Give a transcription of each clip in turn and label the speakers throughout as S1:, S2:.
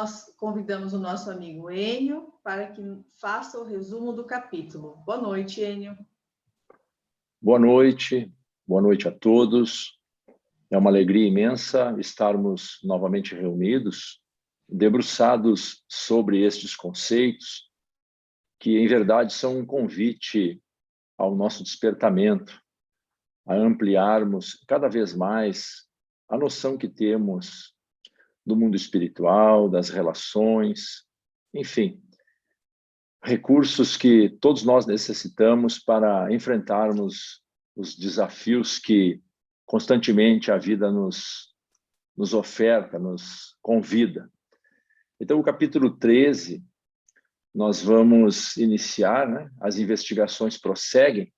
S1: nós convidamos o nosso amigo Enio para que faça o resumo do capítulo. Boa noite, Enio.
S2: Boa noite a todos. É uma alegria imensa estarmos novamente reunidos, debruçados sobre estes conceitos, que em verdade são um convite ao nosso despertamento, a ampliarmos cada vez mais a noção que temos do mundo espiritual, das relações, enfim, recursos que todos nós necessitamos para enfrentarmos os desafios que constantemente a vida nos oferta, nos convida. Então, o capítulo 13, nós vamos iniciar, né? As investigações prosseguem,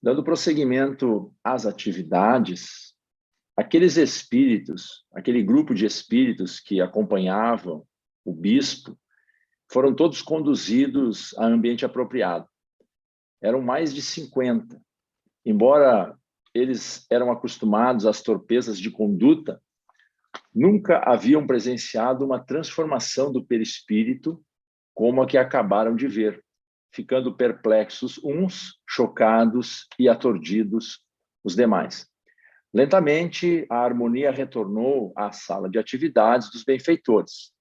S2: dando prosseguimento às atividades. Aqueles espíritos, aquele grupo de espíritos que acompanhavam o bispo, foram todos conduzidos a ambiente apropriado. Eram mais de 50. Embora eles eram acostumados às torpezas de conduta, nunca haviam presenciado uma transformação do perispírito como a que acabaram de ver, ficando perplexos uns, chocados e aturdidos os demais. Lentamente, a harmonia retornou à sala de atividades dos benfeitores.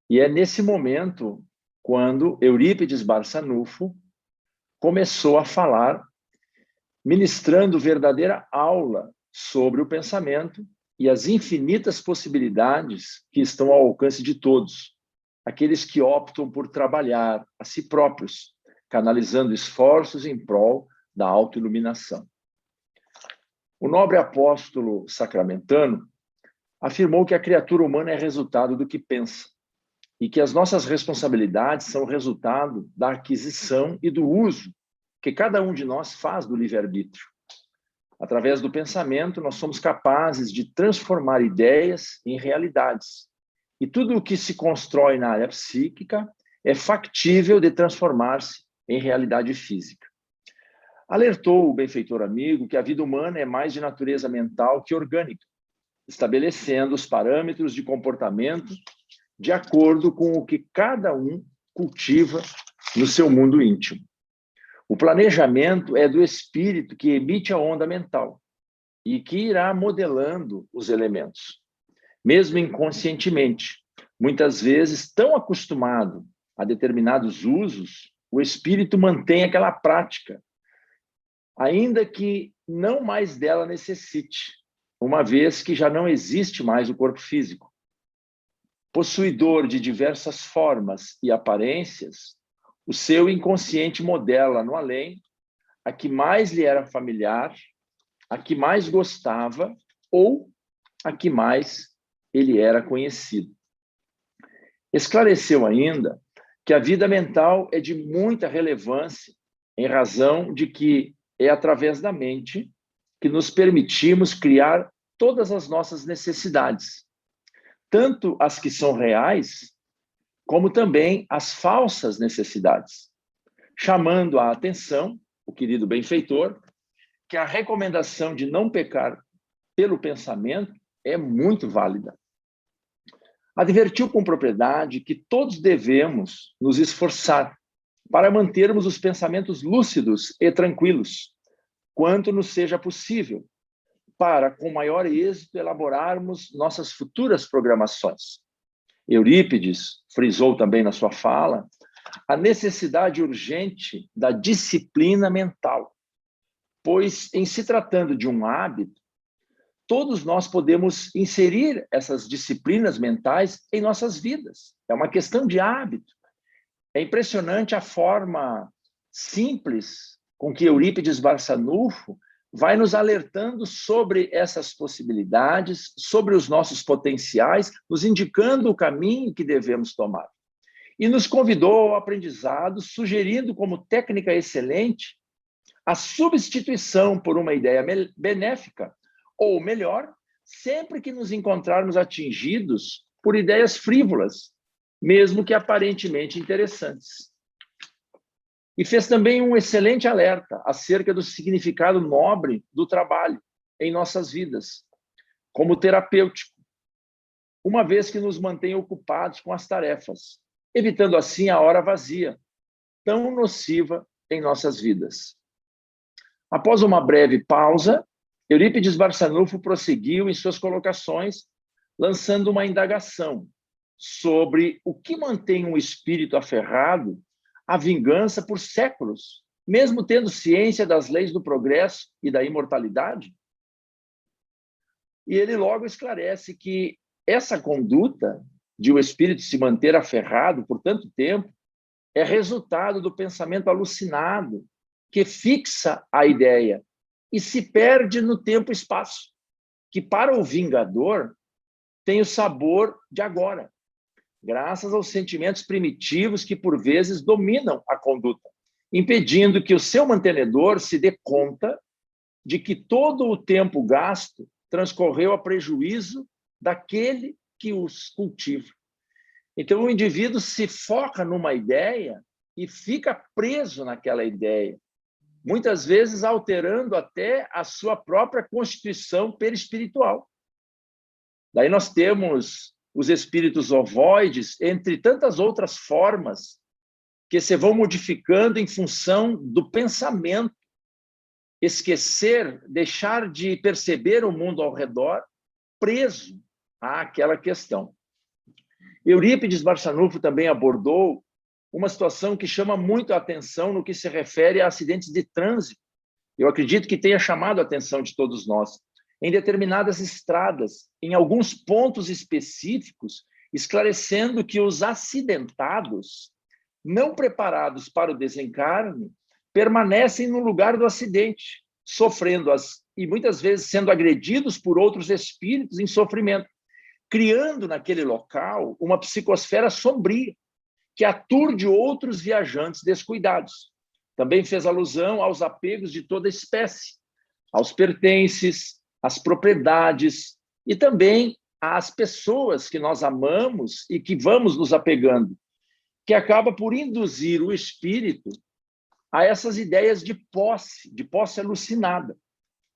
S2: E é nesse momento quando Eurípides Barçanufo começou a falar, ministrando verdadeira aula sobre o pensamento e as infinitas possibilidades que estão ao alcance de todos, aqueles que optam por trabalhar a si próprios, canalizando esforços em prol da autoiluminação. O nobre apóstolo sacramentano afirmou que a criatura humana é resultado do que pensa e que as nossas responsabilidades são resultado da aquisição e do uso que cada um de nós faz do livre-arbítrio. Através do pensamento, nós somos capazes de transformar ideias em realidades. E tudo o que se constrói na área psíquica é factível de transformar-se em realidade física. Alertou o benfeitor amigo que a vida humana é mais de natureza mental que orgânica, estabelecendo os parâmetros de comportamento de acordo com o que cada um cultiva no seu mundo íntimo. O planejamento é do espírito que emite a onda mental e que irá modelando os elementos, mesmo inconscientemente. Muitas vezes, tão acostumado a determinados usos, o espírito mantém aquela prática, ainda que não mais dela necessite, uma vez que já não existe mais o corpo físico. Possuidor de diversas formas e aparências, o seu inconsciente modela no além a que mais lhe era familiar, a que mais gostava ou a que mais ele era conhecido. Esclareceu ainda que a vida mental é de muita relevância em razão de que é através da mente que nos permitimos criar todas as nossas necessidades, tanto as que são reais, como também as falsas necessidades, chamando a atenção, o querido benfeitor, que a recomendação de não pecar pelo pensamento é muito válida. Advertiu com propriedade que todos devemos nos esforçar para mantermos os pensamentos lúcidos e tranquilos, quanto nos seja possível, para, com maior êxito, elaborarmos nossas futuras programações. Eurípides frisou também na sua fala a necessidade urgente da disciplina mental, pois, em se tratando de um hábito, todos nós podemos inserir essas disciplinas mentais em nossas vidas. É uma questão de hábito. É impressionante a forma simples com que Eurípides Barçanufo vai nos alertando sobre essas possibilidades, sobre os nossos potenciais, nos indicando o caminho que devemos tomar. E nos convidou ao aprendizado, sugerindo como técnica excelente a substituição por uma ideia benéfica, ou melhor, sempre que nos encontrarmos atingidos por ideias frívolas, mesmo que aparentemente interessantes. E fez também um excelente alerta acerca do significado nobre do trabalho em nossas vidas, como terapêutico, uma vez que nos mantém ocupados com as tarefas, evitando assim a hora vazia, tão nociva em nossas vidas. Após uma breve pausa, Eurípides Barçanufo prosseguiu em suas colocações, lançando uma indagação sobre o que mantém um espírito aferrado à vingança por séculos, mesmo tendo ciência das leis do progresso e da imortalidade. E ele logo esclarece que essa conduta de o espírito se manter aferrado por tanto tempo é resultado do pensamento alucinado que fixa a ideia e se perde no tempo e espaço, que para o vingador tem o sabor de agora, graças aos sentimentos primitivos que por vezes dominam a conduta, impedindo que o seu mantenedor se dê conta de que todo o tempo gasto transcorreu a prejuízo daquele que os cultiva. Então, o indivíduo se foca numa ideia e fica preso naquela ideia, muitas vezes alterando até a sua própria constituição perispiritual. Daí nós temos os espíritos ovoides, entre tantas outras formas, que se vão modificando em função do pensamento, esquecer, deixar de perceber o mundo ao redor, preso àquela questão. Eurípides Barçanufo também abordou uma situação que chama muito a atenção no que se refere a acidentes de trânsito. Eu acredito que tenha chamado a atenção de todos nós. Em determinadas estradas, em alguns pontos específicos, esclarecendo que os acidentados, não preparados para o desencarne, permanecem no lugar do acidente, sofrendo e muitas vezes sendo agredidos por outros espíritos em sofrimento, criando naquele local uma psicosfera sombria, que aturde outros viajantes descuidados. Também fez alusão aos apegos de toda espécie, aos pertences, às propriedades e também às pessoas que nós amamos e que vamos nos apegando, que acaba por induzir o espírito a essas ideias de posse alucinada,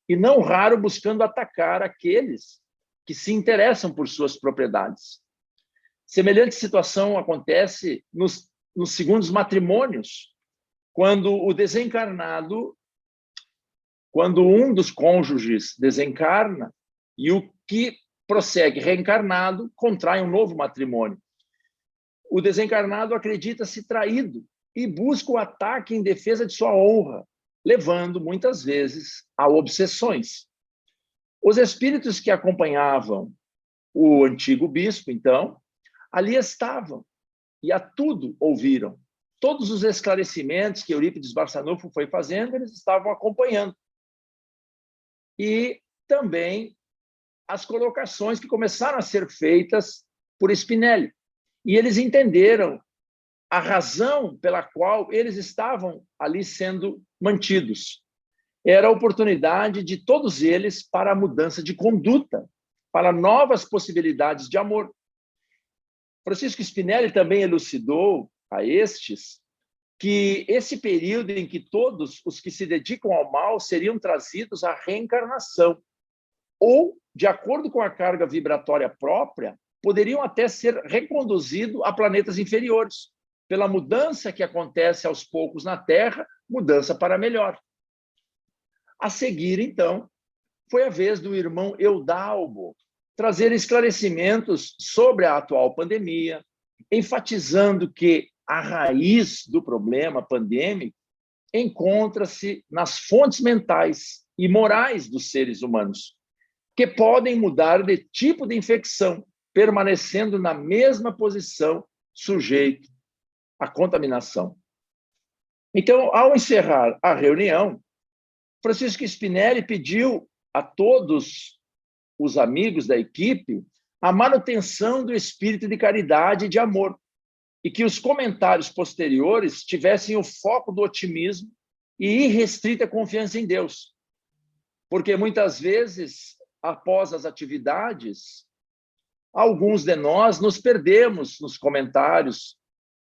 S2: e não raro buscando atacar aqueles que se interessam por suas propriedades. Semelhante situação acontece nos segundos matrimônios, quando um dos cônjuges desencarna e o que prossegue reencarnado contrai um novo matrimônio. O desencarnado acredita-se traído e busca o ataque em defesa de sua honra, levando muitas vezes a obsessões. Os espíritos que acompanhavam o antigo bispo, então, ali estavam e a tudo ouviram. Todos os esclarecimentos que Eurípides Barçanufo foi fazendo, eles estavam acompanhando. E também as colocações que começaram a ser feitas por Spinelli. E eles entenderam a razão pela qual eles estavam ali sendo mantidos. Era a oportunidade de todos eles para a mudança de conduta, para novas possibilidades de amor. Francisco Spinelli também elucidou a estes que esse período em que todos os que se dedicam ao mal seriam trazidos à reencarnação, ou, de acordo com a carga vibratória própria, poderiam até ser reconduzidos a planetas inferiores, pela mudança que acontece aos poucos na Terra, mudança para melhor. A seguir, então, foi a vez do irmão Eudalbo trazer esclarecimentos sobre a atual pandemia, enfatizando que a raiz do problema pandêmico encontra-se nas fontes mentais e morais dos seres humanos, que podem mudar de tipo de infecção, permanecendo na mesma posição, sujeito à contaminação. Então, ao encerrar a reunião, Francisco Spinelli pediu a todos os amigos da equipe a manutenção do espírito de caridade e de amor, e que os comentários posteriores tivessem o foco do otimismo e irrestrita confiança em Deus. Porque muitas vezes, após as atividades, alguns de nós nos perdemos nos comentários,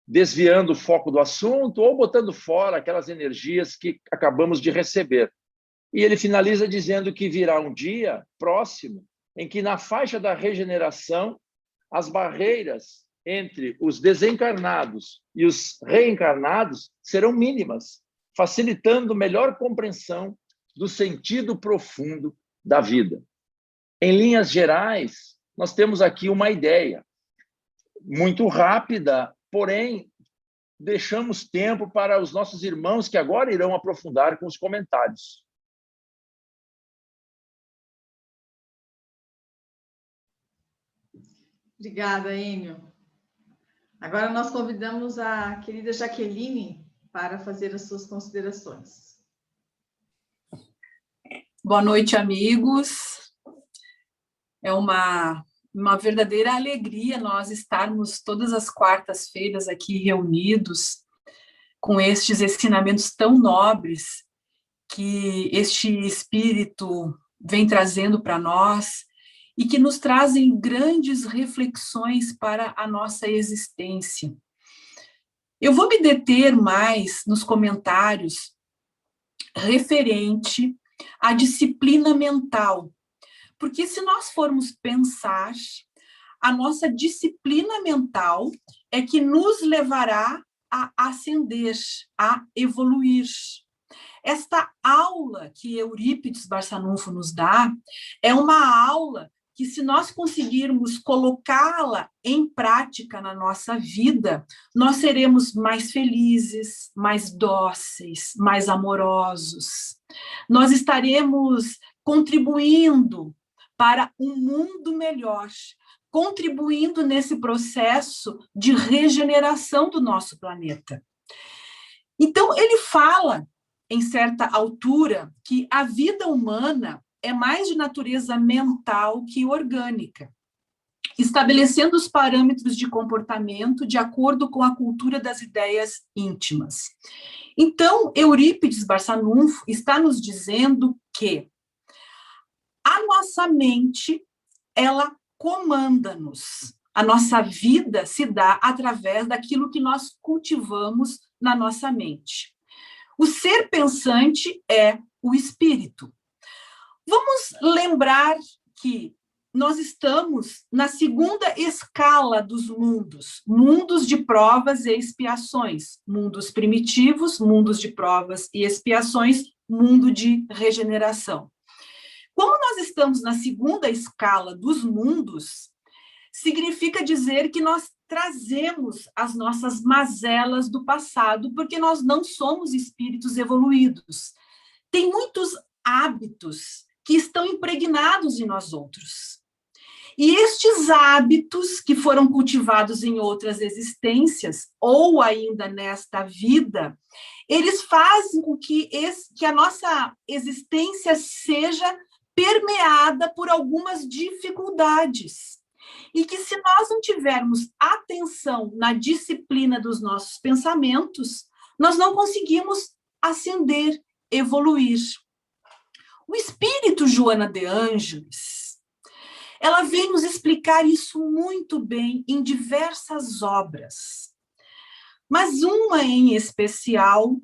S2: desviando o foco do assunto ou botando fora aquelas energias que acabamos de receber. E ele finaliza dizendo que virá um dia próximo em que, na faixa da regeneração, as barreiras entre os desencarnados e os reencarnados serão mínimas, facilitando melhor compreensão do sentido profundo da vida. Em linhas gerais, nós temos aqui uma ideia muito rápida, porém, deixamos tempo para os nossos irmãos que agora irão aprofundar com os comentários.
S1: Obrigada, Enio. Agora nós convidamos a querida Jaqueline para fazer as suas considerações.
S3: Boa noite, amigos. É uma verdadeira alegria nós estarmos todas as quartas-feiras aqui reunidos com estes ensinamentos tão nobres que este Espírito vem trazendo para nós e que nos trazem grandes reflexões para a nossa existência. Eu vou me deter mais nos comentários referente à disciplina mental, porque se nós formos pensar, a nossa disciplina mental é que nos levará a ascender, a evoluir. Esta aula que Eurípides Barçanufo nos dá é uma aula que, se nós conseguirmos colocá-la em prática na nossa vida, nós seremos mais felizes, mais dóceis, mais amorosos. Nós estaremos contribuindo para um mundo melhor, contribuindo nesse processo de regeneração do nosso planeta. Então, ele fala, em certa altura, que a vida humana é mais de natureza mental que orgânica, estabelecendo os parâmetros de comportamento de acordo com a cultura das ideias íntimas. Então, Eurípides Barçanufo está nos dizendo que a nossa mente, ela comanda-nos. A nossa vida se dá através daquilo que nós cultivamos na nossa mente. O ser pensante é o espírito. Vamos lembrar que nós estamos na segunda escala dos mundos, mundos de provas e expiações, mundos primitivos, mundos de provas e expiações, mundo de regeneração. Como nós estamos na segunda escala dos mundos, significa dizer que nós trazemos as nossas mazelas do passado, porque nós não somos espíritos evoluídos. Tem muitos hábitos que estão impregnados em nós outros. E estes hábitos que foram cultivados em outras existências, ou ainda nesta vida, eles fazem com que a nossa existência seja permeada por algumas dificuldades. E que, se nós não tivermos atenção na disciplina dos nossos pensamentos, nós não conseguimos ascender, evoluir. O espírito Joana de Ângeles, ela vem nos explicar isso muito bem em diversas obras. Mas uma em especial,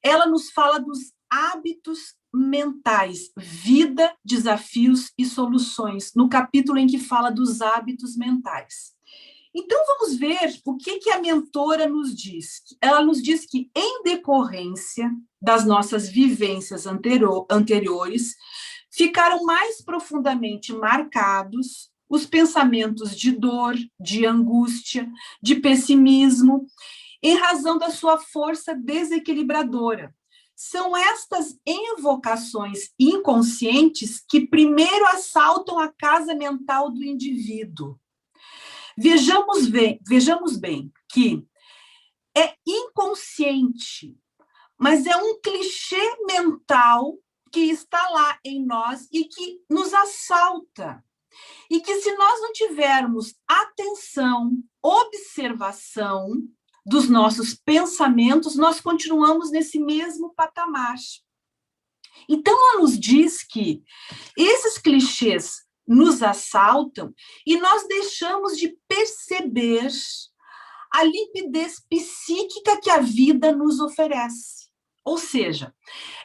S3: ela nos fala dos hábitos mentais, vida, desafios e soluções, no capítulo em que fala dos hábitos mentais. Então, vamos ver o que a mentora nos diz. Ela nos diz que, em decorrência das nossas vivências anteriores, ficaram mais profundamente marcados os pensamentos de dor, de angústia, de pessimismo, em razão da sua força desequilibradora. São estas evocações inconscientes que primeiro assaltam a casa mental do indivíduo. Vejamos bem que é inconsciente, mas é um clichê mental que está lá em nós e que nos assalta. E que, se nós não tivermos atenção, observação dos nossos pensamentos, nós continuamos nesse mesmo patamar. Então, ela nos diz que esses clichês nos assaltam e nós deixamos de perceber a limpidez psíquica que a vida nos oferece. Ou seja,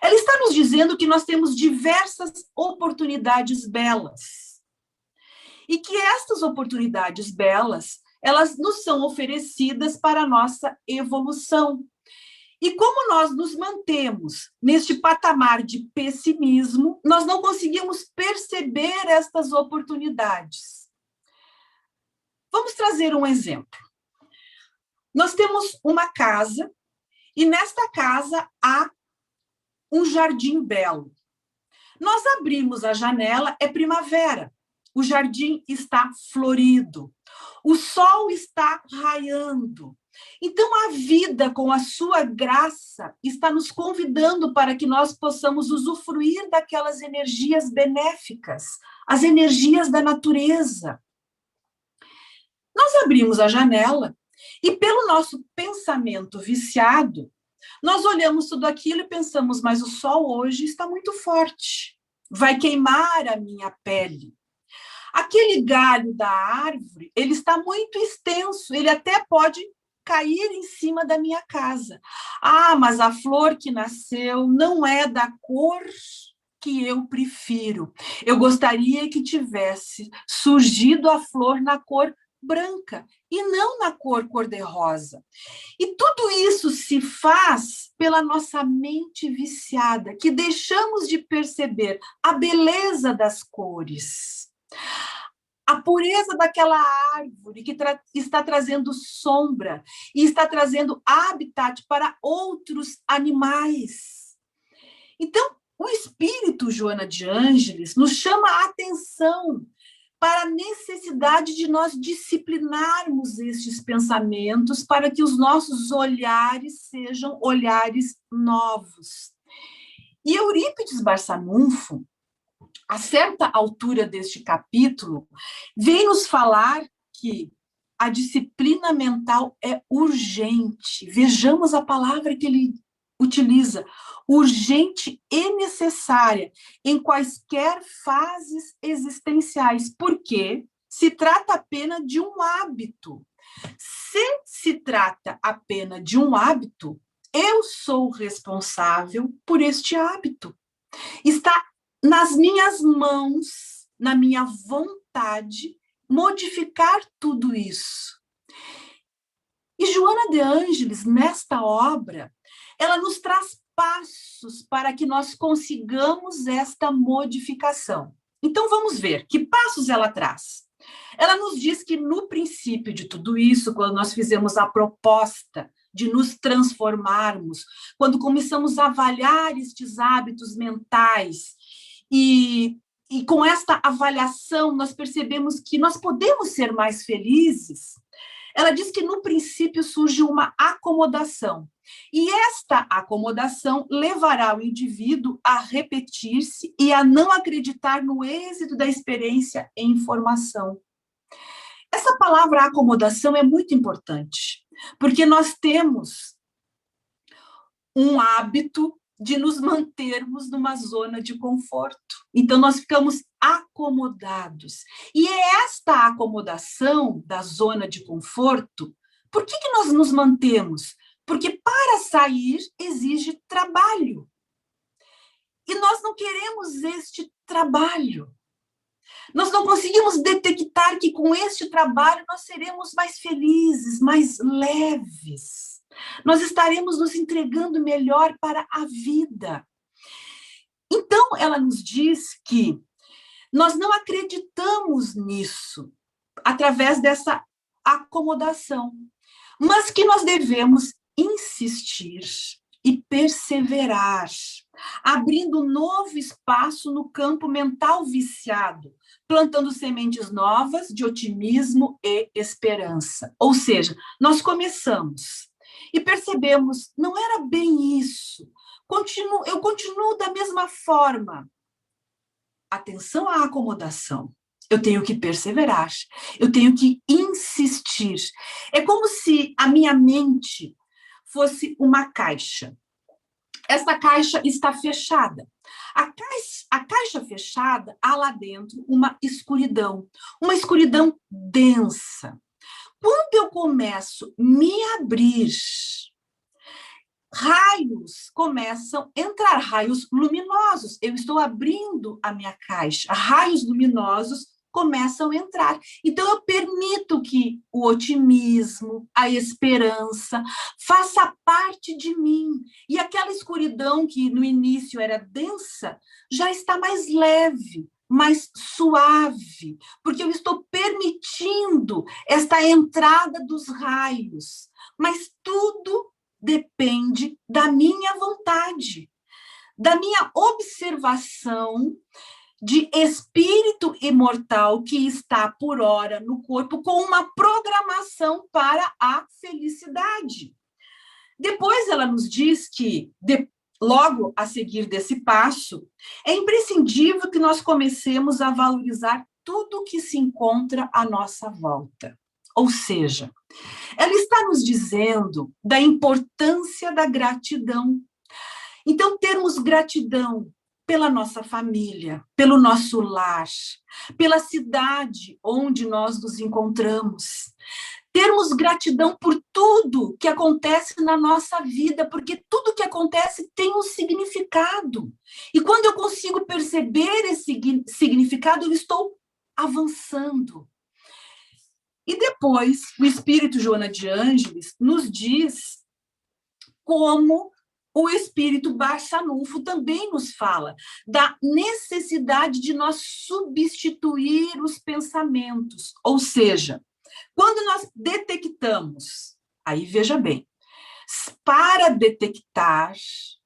S3: ela está nos dizendo que nós temos diversas oportunidades belas e que estas oportunidades belas, elas nos são oferecidas para a nossa evolução. E como nós nos mantemos neste patamar de pessimismo, nós não conseguimos perceber estas oportunidades. Vamos trazer um exemplo. Nós temos uma casa, e nesta casa há um jardim belo. Nós abrimos a janela, é primavera. O jardim está florido. O sol está raiando. Então, a vida, com a sua graça, está nos convidando para que nós possamos usufruir daquelas energias benéficas, as energias da natureza. Nós abrimos a janela e, pelo nosso pensamento viciado, nós olhamos tudo aquilo e pensamos, mas o sol hoje está muito forte, vai queimar a minha pele. Aquele galho da árvore, ele está muito extenso, ele até pode cair em cima da minha casa. Ah, mas a flor que nasceu não é da cor que eu prefiro. Eu gostaria que tivesse surgido a flor na cor branca e não na cor cor-de-rosa. E tudo isso se faz pela nossa mente viciada, que deixamos de perceber a beleza das cores, a pureza daquela árvore que está trazendo sombra e está trazendo habitat para outros animais. Então, o espírito Joana de Ângeles nos chama a atenção para a necessidade de nós disciplinarmos estes pensamentos para que os nossos olhares sejam olhares novos. E Eurípides Barçanufo, a certa altura deste capítulo, vem nos falar que a disciplina mental é urgente. Vejamos a palavra que ele utiliza, urgente e necessária em quaisquer fases existenciais, porque se trata apenas de um hábito. Se trata apenas de um hábito, eu sou responsável por este hábito. Está nas minhas mãos, na minha vontade, modificar tudo isso. E Joana de Ângeles, nesta obra, ela nos traz passos para que nós consigamos esta modificação. Então, vamos ver que passos ela traz. Ela nos diz que, no princípio de tudo isso, quando nós fizemos a proposta de nos transformarmos, quando começamos a avaliar estes hábitos mentais, e com esta avaliação nós percebemos que nós podemos ser mais felizes, ela diz que, no princípio, surge uma acomodação. E esta acomodação levará o indivíduo a repetir-se e a não acreditar no êxito da experiência em informação. Essa palavra acomodação é muito importante, porque nós temos um hábito de nos mantermos numa zona de conforto. Então, nós ficamos acomodados. E é esta acomodação da zona de conforto, por que nós nos mantemos? Porque para sair exige trabalho. E nós não queremos este trabalho. Nós não conseguimos detectar que com este trabalho nós seremos mais felizes, mais leves. Nós estaremos nos entregando melhor para a vida. Então, ela nos diz que nós não acreditamos nisso através dessa acomodação, mas que nós devemos insistir e perseverar, abrindo um novo espaço no campo mental viciado, plantando sementes novas de otimismo e esperança. Ou seja, nós começamos e percebemos, não era bem isso, eu continuo da mesma forma. Atenção à acomodação. Eu tenho que perseverar, eu tenho que insistir. É como se a minha mente fosse uma caixa. Essa caixa está fechada. A caixa fechada, há lá dentro uma escuridão densa. Quando eu começo a me abrir, raios começam a entrar, raios luminosos. Eu estou abrindo a minha caixa. Raios luminosos começam a entrar. Então, eu permito que o otimismo, a esperança, faça parte de mim. E aquela escuridão que no início era densa, já está mais leve, mais suave, porque eu estou permitindo esta entrada dos raios. Mas tudo depende da minha vontade, da minha observação de espírito imortal que está por hora no corpo com uma programação para a felicidade. Depois ela nos diz que, logo a seguir desse passo, é imprescindível que nós comecemos a valorizar tudo que se encontra à nossa volta. Ou seja, ela está nos dizendo da importância da gratidão. Então, termos gratidão pela nossa família, pelo nosso lar, pela cidade onde nós nos encontramos. Termos gratidão por tudo que acontece na nossa vida, porque tudo que acontece tem um significado. E quando eu consigo perceber esse significado, eu estou avançando. E depois, o Espírito Joana de Ângeles nos diz como o Espírito Barçanufo também nos fala da necessidade de nós substituir os pensamentos. Ou seja, quando nós detectamos, aí veja bem, para detectar,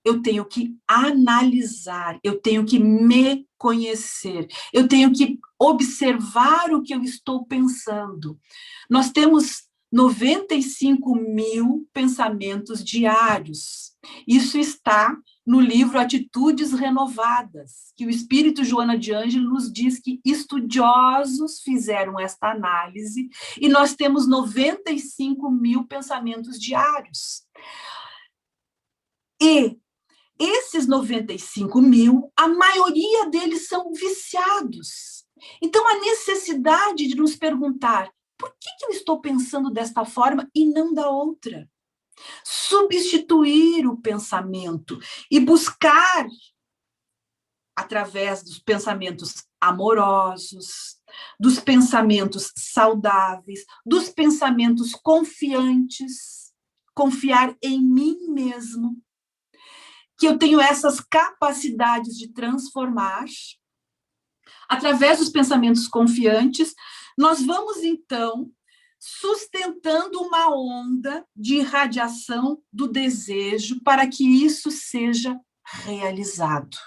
S3: eu tenho que analisar, eu tenho que me conhecer, eu tenho que observar o que eu estou pensando. Nós temos 95 mil pensamentos diários. Isso está no livro Atitudes Renovadas, que o Espírito Joana de Ângeles nos diz que estudiosos fizeram esta análise e nós temos 95 mil pensamentos diários. E esses 95 mil, a maioria deles são viciados. Então, a necessidade de nos perguntar por que eu estou pensando desta forma e não da outra? Substituir o pensamento e buscar, através dos pensamentos amorosos, dos pensamentos saudáveis, dos pensamentos confiantes, confiar em mim mesmo, que eu tenho essas capacidades de transformar. Através dos pensamentos confiantes, nós vamos, então, sustentando uma onda de irradiação do desejo para que isso seja realizado.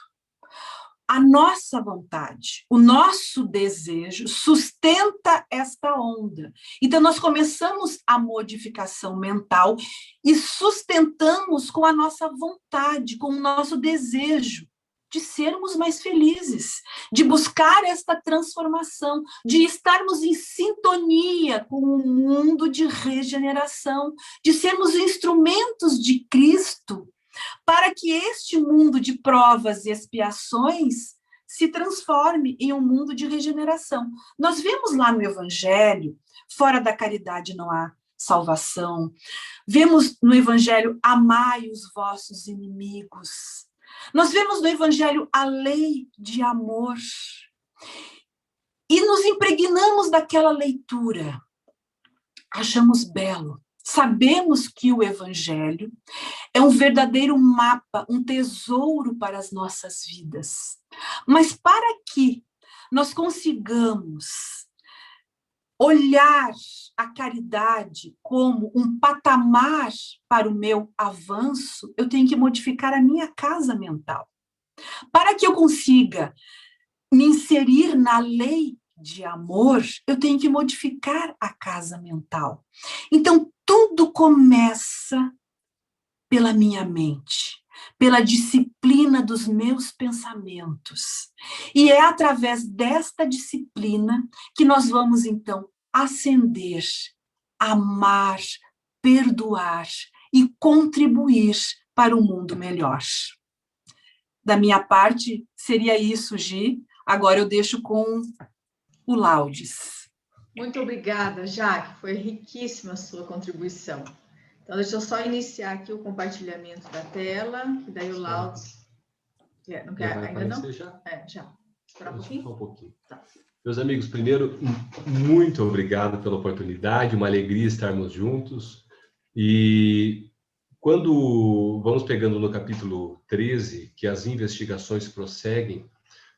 S3: A nossa vontade, o nosso desejo sustenta esta onda. Então, nós começamos a modificação mental e sustentamos com a nossa vontade, com o nosso desejo de sermos mais felizes, de buscar esta transformação, de estarmos em sintonia com o mundo de regeneração, de sermos instrumentos de Cristo, para que este mundo de provas e expiações se transforme em um mundo de regeneração. Nós vemos lá no Evangelho, fora da caridade não há salvação. Vemos no Evangelho, amai os vossos inimigos. Nós vemos no Evangelho a lei de amor. E nos impregnamos daquela leitura. Achamos belo. Sabemos que o Evangelho é um verdadeiro mapa, um tesouro para as nossas vidas. Mas para que nós consigamos olhar a caridade como um patamar para o meu avanço, eu tenho que modificar a minha casa mental. Para que eu consiga me inserir na lei de amor, eu tenho que modificar a casa mental. Então, tudo começa pela minha mente, pela disciplina dos meus pensamentos. E é através desta disciplina que nós vamos, então, ascender, amar, perdoar e contribuir para um mundo melhor. Da minha parte, seria isso, Gi. Agora eu deixo com o Laudes.
S1: Muito obrigada, Jaque. Foi riquíssima a sua contribuição. Então, deixa eu só iniciar aqui o compartilhamento da tela, e daí o Laudes... Não quer, ainda não?
S4: Já?
S1: Já. Esperar um pouquinho?
S4: Só um pouquinho.
S1: Tá.
S4: Meus amigos, primeiro, muito obrigado pela oportunidade, uma alegria estarmos juntos. E quando vamos pegando no capítulo 13, que as investigações prosseguem,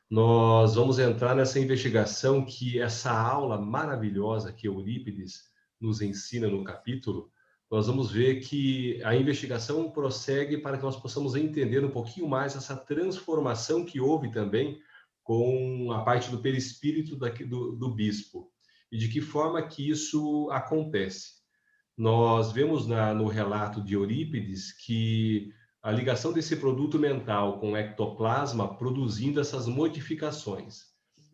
S4: nós vamos entrar nessa investigação que essa aula maravilhosa que Eurípides nos ensina no capítulo, nós vamos ver que a investigação prossegue para que nós possamos entender um pouquinho mais essa transformação que houve também com a parte do perispírito do bispo e de que forma que isso acontece. Nós vemos no relato de Eurípides que a ligação desse produto mental com o ectoplasma produzindo essas modificações.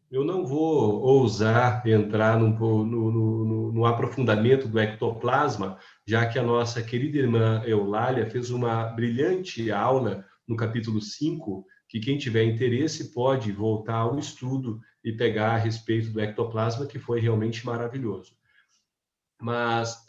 S4: Eu não vou ousar entrar no aprofundamento do ectoplasma, já que a nossa querida irmã Eulália fez uma brilhante aula no capítulo 5, que quem tiver interesse pode voltar ao estudo e pegar a respeito do ectoplasma, que foi realmente maravilhoso. Mas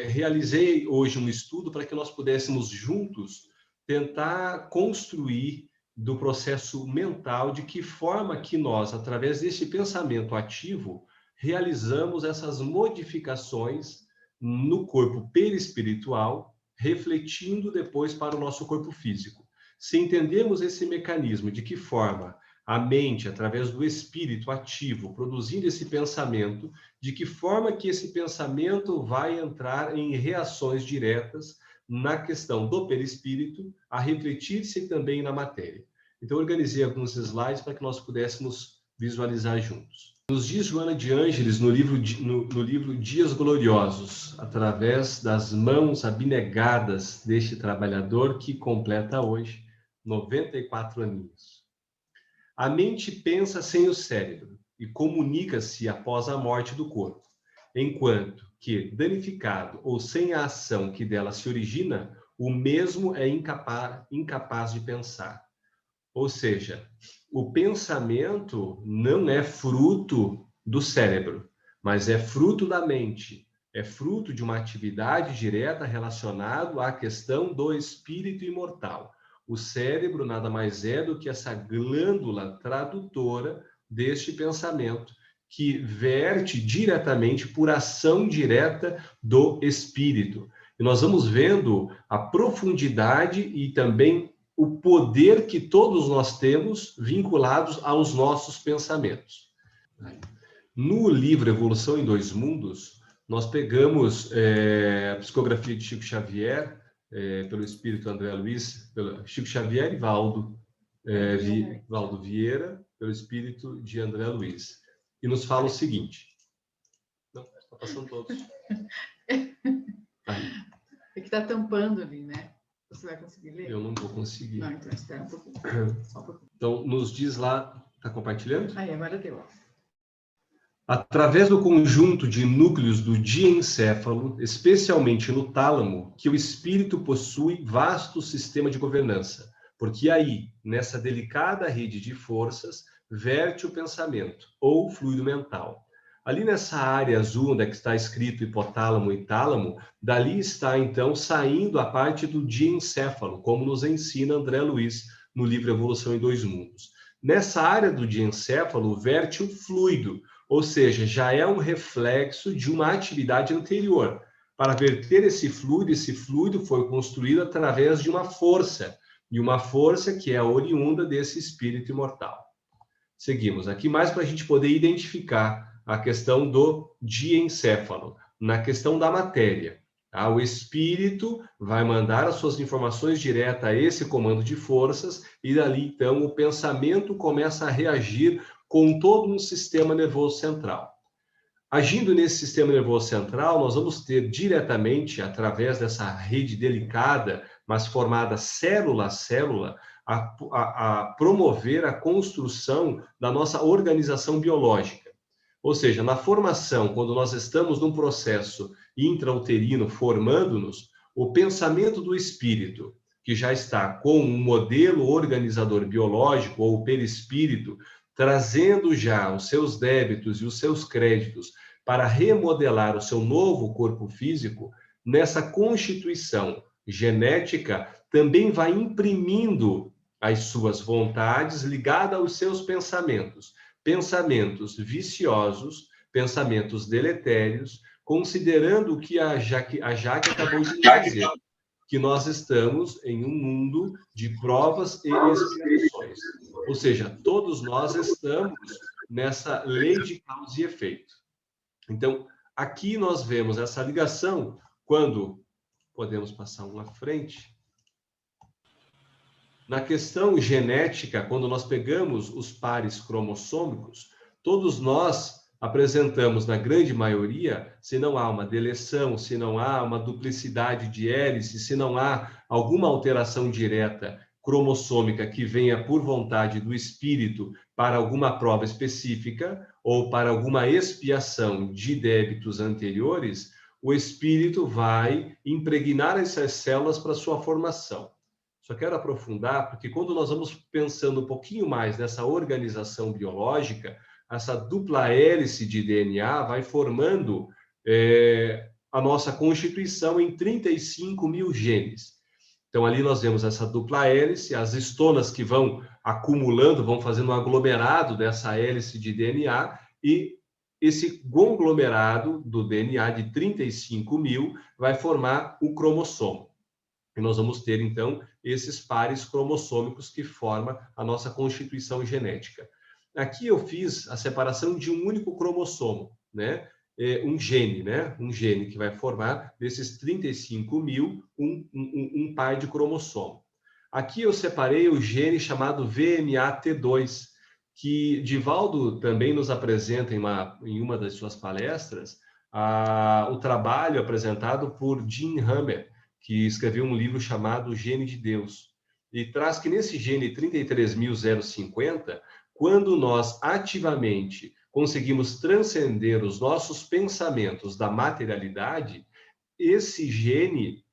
S4: realizei hoje um estudo para que nós pudéssemos juntos tentar construir do processo mental de que forma que nós, através desse pensamento ativo, realizamos essas modificações no corpo perispiritual, refletindo depois para o nosso corpo físico. Se entendermos esse mecanismo, de que forma a mente, através do espírito ativo, produzindo esse pensamento, de que forma que esse pensamento vai entrar em reações diretas na questão do perispírito, a refletir-se também na matéria. Então, organizei alguns slides para que nós pudéssemos visualizar juntos. Nos diz Joana de Ângeles, no livro Dias Gloriosos, através das mãos abnegadas deste trabalhador que completa hoje 94 aninhos. A mente pensa sem o cérebro e comunica-se após a morte do corpo, enquanto que, danificado ou sem a ação que dela se origina, o mesmo é incapaz de pensar. Ou seja, o pensamento não é fruto do cérebro, mas é fruto da mente, é fruto de uma atividade direta relacionada à questão do espírito imortal. O cérebro nada mais é do que essa glândula tradutora deste pensamento, que verte diretamente por ação direta do espírito. E nós vamos vendo a profundidade e também o poder que todos nós temos vinculados aos nossos pensamentos. No livro Evolução em Dois Mundos, nós pegamos a psicografia de Chico Xavier, pelo espírito André Luiz, pelo Chico Xavier e Valdo Vieira, pelo espírito de André Luiz. E nos fala o seguinte. Não, está passando todos. Aí.
S1: É que está tampando ali, né? Você vai conseguir ler?
S4: Eu não vou conseguir.
S1: Não, então espera um pouquinho. Só um pouquinho.
S4: Então, nos diz lá, está compartilhando?
S1: Aí, agora deu.
S4: Através do conjunto de núcleos do diencéfalo, especialmente no tálamo, que o espírito possui vasto sistema de governança, porque aí, nessa delicada rede de forças, verte o pensamento, ou fluido mental. Ali nessa área azul, onde é que está escrito hipotálamo e tálamo, dali está, então, saindo a parte do diencéfalo, como nos ensina André Luiz no livro Evolução em Dois Mundos. Nessa área do diencéfalo, verte o fluido, ou seja, já é um reflexo de uma atividade anterior. Para verter esse fluido foi construído através de uma força, e uma força que é oriunda desse espírito imortal. Seguimos aqui mais para a gente poder identificar a questão do diencéfalo, na questão da matéria. O espírito vai mandar as suas informações diretas a esse comando de forças e dali, então, o pensamento começa a reagir com todo um sistema nervoso central. Agindo nesse sistema nervoso central, nós vamos ter diretamente, através dessa rede delicada, mas formada célula a célula, a promover a construção da nossa organização biológica. Ou seja, na formação, quando nós estamos num processo intrauterino formando-nos, o pensamento do espírito, que já está com um modelo organizador biológico, ou perispírito, trazendo já os seus débitos e os seus créditos para remodelar o seu novo corpo físico, nessa constituição genética, também vai imprimindo as suas vontades ligadas aos seus pensamentos. pensamentos viciosos, pensamentos deletérios, considerando o que a Jaque acabou de dizer, que nós estamos em um mundo de provas e expiações. Ou seja, todos nós estamos nessa lei de causa e efeito. Então, aqui nós vemos essa ligação quando... Podemos passar um à frente. Na questão genética, quando nós pegamos os pares cromossômicos, todos nós apresentamos, na grande maioria, se não há uma deleção, se não há uma duplicidade de hélice, se não há alguma alteração direta cromossômica que venha por vontade do espírito para alguma prova específica ou para alguma expiação de débitos anteriores, o espírito vai impregnar essas células para sua formação. Só quero aprofundar, porque quando nós vamos pensando um pouquinho mais nessa organização biológica, essa dupla hélice de DNA vai formando a nossa constituição em 35 mil genes. Então, ali nós vemos essa dupla hélice, as estonas que vão acumulando, vão fazendo um aglomerado dessa hélice de DNA, e esse conglomerado do DNA de 35 mil vai formar o cromossomo. E nós vamos ter, então, esses pares cromossômicos que formam a nossa constituição genética. Aqui eu fiz a separação de um único cromossomo, né? Um gene, né? Um gene que vai formar, desses 35 mil, um par de cromossomo. Aqui eu separei o gene chamado VMAT2, que Divaldo também nos apresenta em uma das suas palestras, o trabalho apresentado por Jim Hammer, que escreveu um livro chamado Gene de Deus, e traz que nesse gene 33.050, quando nós ativamente conseguimos transcender os nossos pensamentos da materialidade, esse gene,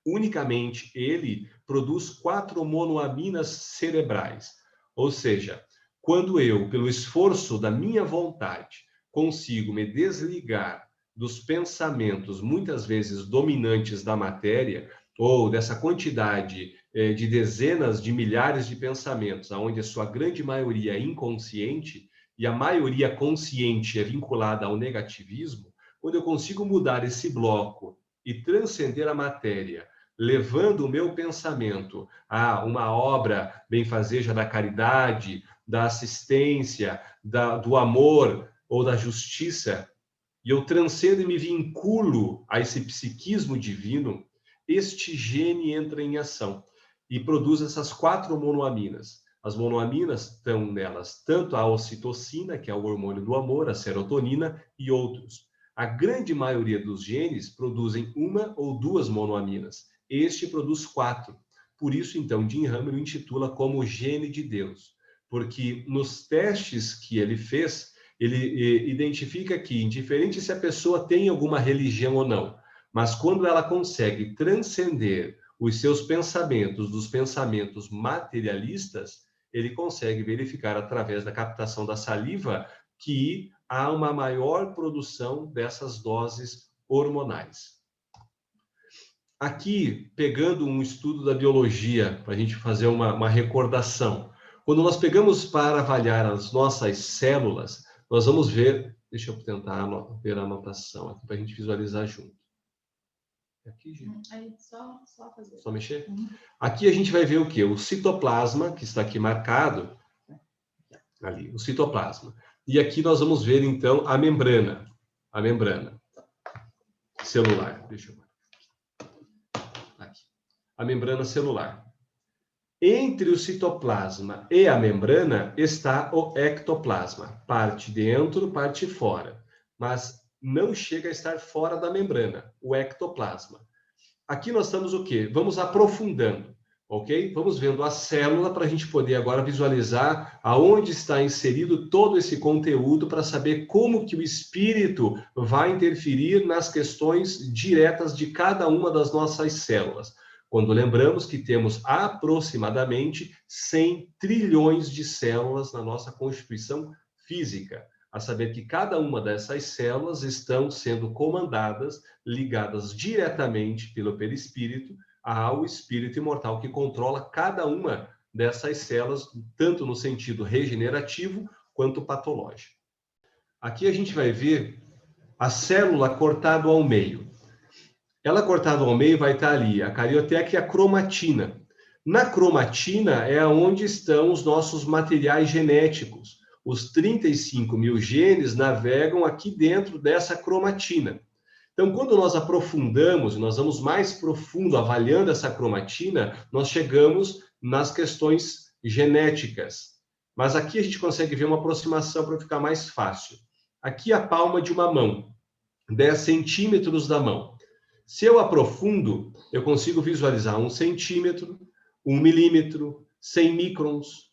S4: unicamente ele, produz 4 monoaminas cerebrais. Ou seja, quando eu, pelo esforço da minha vontade, consigo me desligar dos pensamentos, muitas vezes dominantes da matéria, ou dessa quantidade de dezenas de milhares de pensamentos, onde a sua grande maioria é inconsciente, e a maioria consciente é vinculada ao negativismo, quando eu consigo mudar esse bloco e transcender a matéria, levando o meu pensamento a uma obra benfazeja da caridade, da assistência, do amor ou da justiça, e eu transcendo e me vinculo a esse psiquismo divino, este gene entra em ação e produz essas 4 monoaminas. As monoaminas estão nelas tanto a ocitocina, que é o hormônio do amor, a serotonina e outros. A grande maioria dos genes produzem 1 ou 2 monoaminas. Este produz 4. Por isso, então, Jim Hammer o intitula como gene de Deus, porque nos testes que ele fez, ele identifica que, indiferente se a pessoa tem alguma religião ou não, mas quando ela consegue transcender os seus pensamentos dos pensamentos materialistas, ele consegue verificar através da captação da saliva que há uma maior produção dessas doses hormonais. Aqui, pegando um estudo da biologia, para a gente fazer uma recordação, quando nós pegamos para avaliar as nossas células, nós vamos ver, deixa eu tentar ver a anotação aqui para a gente visualizar junto. Aqui, gente.
S1: Aí, só fazer.
S4: Só mexer? Aqui a gente vai ver o quê? O citoplasma, que está aqui marcado, ali, o citoplasma. E aqui nós vamos ver, então, a membrana celular. Deixa eu ver. Aqui. A membrana celular. Entre o citoplasma e a membrana está o ectoplasma, parte dentro, parte fora, mas não chega a estar fora da membrana, o ectoplasma. Aqui nós estamos o quê? Vamos aprofundando, ok? Vamos vendo a célula para a gente poder agora visualizar aonde está inserido todo esse conteúdo para saber como que o espírito vai interferir nas questões diretas de cada uma das nossas células. Quando lembramos que temos aproximadamente 100 trilhões de células na nossa constituição física, a saber que cada uma dessas células estão sendo comandadas, ligadas diretamente pelo perispírito ao espírito imortal que controla cada uma dessas células, tanto no sentido regenerativo quanto patológico. Aqui a gente vai ver a célula cortada ao meio. Ela cortada ao meio vai estar ali a carioteca e a cromatina. Na cromatina é onde estão os nossos materiais genéticos. Os 35 mil genes navegam aqui dentro dessa cromatina. Então, quando nós aprofundamos, nós vamos mais profundo avaliando essa cromatina, nós chegamos nas questões genéticas. Mas aqui a gente consegue ver uma aproximação para ficar mais fácil. Aqui a palma de uma mão, 10 centímetros da mão. Se eu aprofundo, eu consigo visualizar 1 centímetro, 1 milímetro, 100 microns.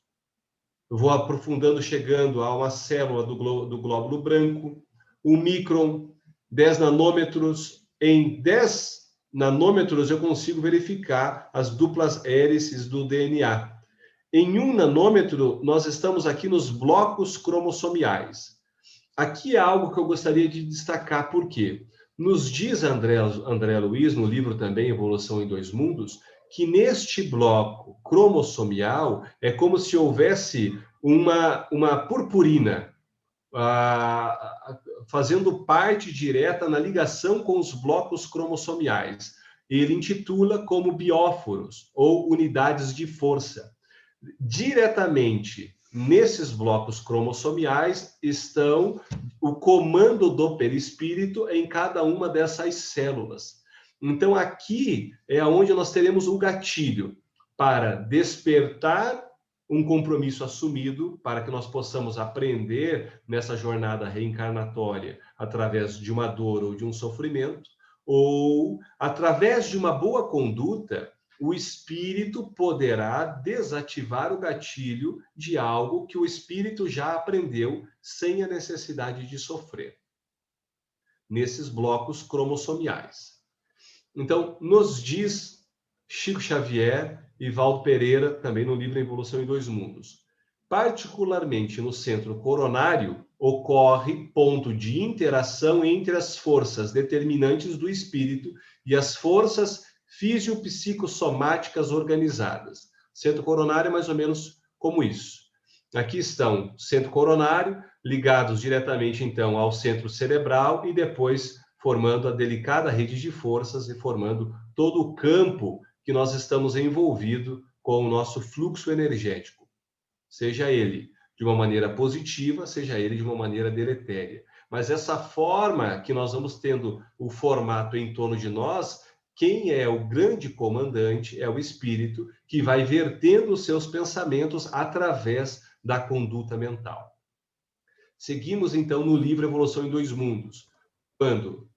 S4: Eu vou aprofundando, chegando a uma célula do glóbulo branco, 1 micron, 10 nanômetros. Em 10 nanômetros eu consigo verificar as duplas hélices do DNA. Em 1 nanômetro, nós estamos aqui nos blocos cromossomiais. Aqui é algo que eu gostaria de destacar, por quê? Nos diz André Luiz, no livro também Evolução em Dois Mundos, que neste bloco cromossomial é como se houvesse uma purpurina fazendo parte direta na ligação com os blocos cromossomiais. Ele intitula como bióforos, ou unidades de força. Diretamente nesses blocos cromossomiais estão o comando do perispírito em cada uma dessas células. Então, aqui é onde nós teremos o gatilho para despertar um compromisso assumido, para que nós possamos aprender nessa jornada reencarnatória através de uma dor ou de um sofrimento, ou através de uma boa conduta, o espírito poderá desativar o gatilho de algo que o espírito já aprendeu sem a necessidade de sofrer, nesses blocos cromossomiais. Então, nos diz Chico Xavier e Valdo Pereira, também no livro Evolução em Dois Mundos, particularmente no centro coronário, ocorre ponto de interação entre as forças determinantes do espírito e as forças fisiopsicossomáticas organizadas. Centro coronário é mais ou menos como isso. Aqui estão o centro coronário, ligados diretamente, então, ao centro cerebral e depois formando a delicada rede de forças e formando todo o campo que nós estamos envolvidos com o nosso fluxo energético. Seja ele de uma maneira positiva, seja ele de uma maneira deletéria. Mas essa forma que nós vamos tendo o formato em torno de nós, quem é o grande comandante é o espírito que vai vertendo os seus pensamentos através da conduta mental. Seguimos, então, no livro Evolução em Dois Mundos, quando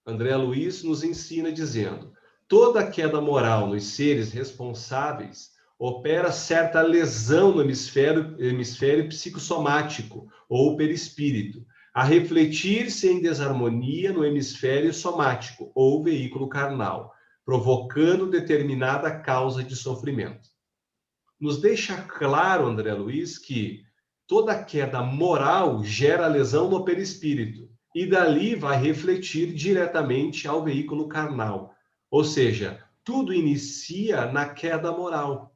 S4: André Luiz nos ensina dizendo: toda queda moral nos seres responsáveis opera certa lesão no hemisfério psicossomático ou perispírito, a refletir-se em desarmonia no hemisfério somático ou veículo carnal, provocando determinada causa de sofrimento. Nos deixa claro, André Luiz, que toda queda moral gera lesão no perispírito e dali vai refletir diretamente ao veículo carnal. Ou seja, tudo inicia na queda moral.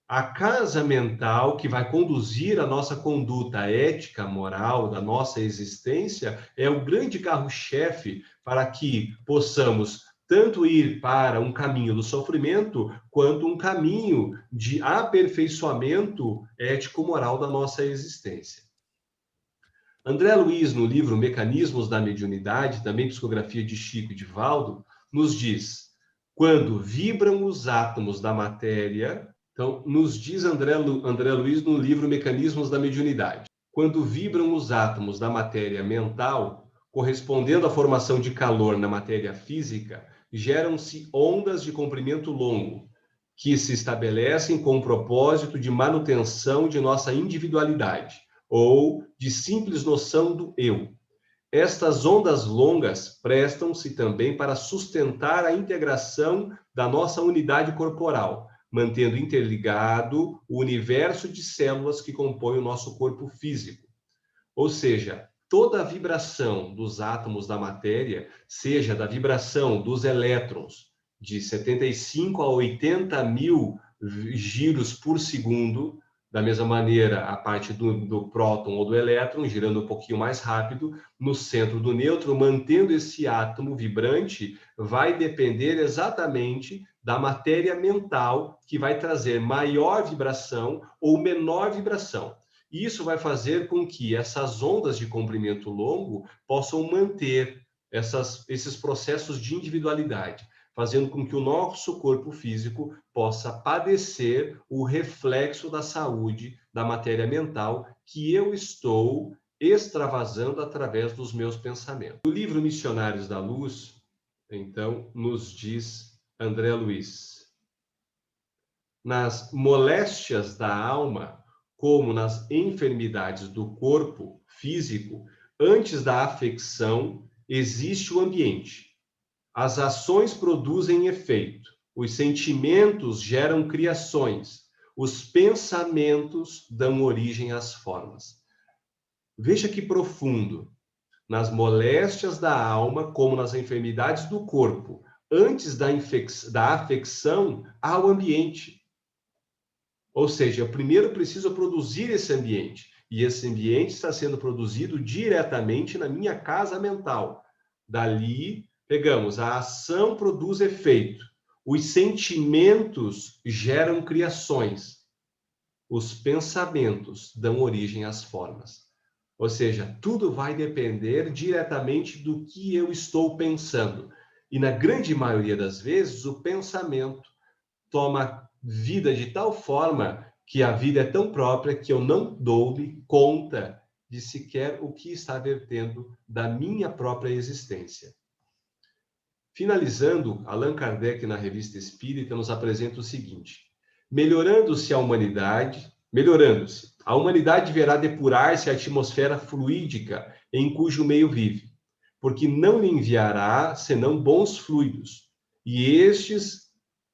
S4: A casa mental que vai conduzir a nossa conduta ética, moral, da nossa existência, é o grande carro-chefe para que possamos tanto ir para um caminho do sofrimento, quanto um caminho de aperfeiçoamento ético-moral da nossa existência. André Luiz, no livro Mecanismos da Mediunidade, também psicografia de Chico e de Valdo, nos diz: quando vibram os átomos da matéria. Então, nos diz André Luiz no livro Mecanismos da Mediunidade, quando vibram os átomos da matéria mental, correspondendo à formação de calor na matéria física, geram-se ondas de comprimento longo, que se estabelecem com o propósito de manutenção de nossa individualidade, ou de simples noção do eu. Estas ondas longas prestam-se também para sustentar a integração da nossa unidade corporal, mantendo interligado o universo de células que compõem o nosso corpo físico. Ou seja, toda a vibração dos átomos da matéria, seja da vibração dos elétrons, de 75 a 80 mil giros por segundo, Da mesma maneira, a parte do próton ou do elétron, girando um pouquinho mais rápido, no centro do nêutron, mantendo esse átomo vibrante, vai depender exatamente da matéria mental, que vai trazer maior vibração ou menor vibração. E isso vai fazer com que essas ondas de comprimento longo possam manter esses processos de individualidade, fazendo com que o nosso corpo físico possa padecer o reflexo da saúde da matéria mental que eu estou extravasando através dos meus pensamentos. O livro Missionários da Luz, então, nos diz André Luiz: nas moléstias da alma, como nas enfermidades do corpo físico, antes da afecção, existe o ambiente. As ações produzem efeito, os sentimentos geram criações, os pensamentos dão origem às formas. Veja que profundo. Nas moléstias da alma, como nas enfermidades do corpo, antes da afecção, há o ambiente. Ou seja, eu primeiro preciso produzir esse ambiente, e esse ambiente está sendo produzido diretamente na minha casa mental. Dali, pegamos, a ação produz efeito, os sentimentos geram criações, os pensamentos dão origem às formas. Ou seja, tudo vai depender diretamente do que eu estou pensando. E na grande maioria das vezes, o pensamento toma vida de tal forma que a vida é tão própria que eu não dou-me conta de sequer o que está vertendo da minha própria existência. Finalizando, Allan Kardec, na Revista Espírita, nos apresenta o seguinte: melhorando-se, a humanidade deverá depurar-se a atmosfera fluídica em cujo meio vive, porque não lhe enviará senão bons fluidos, e estes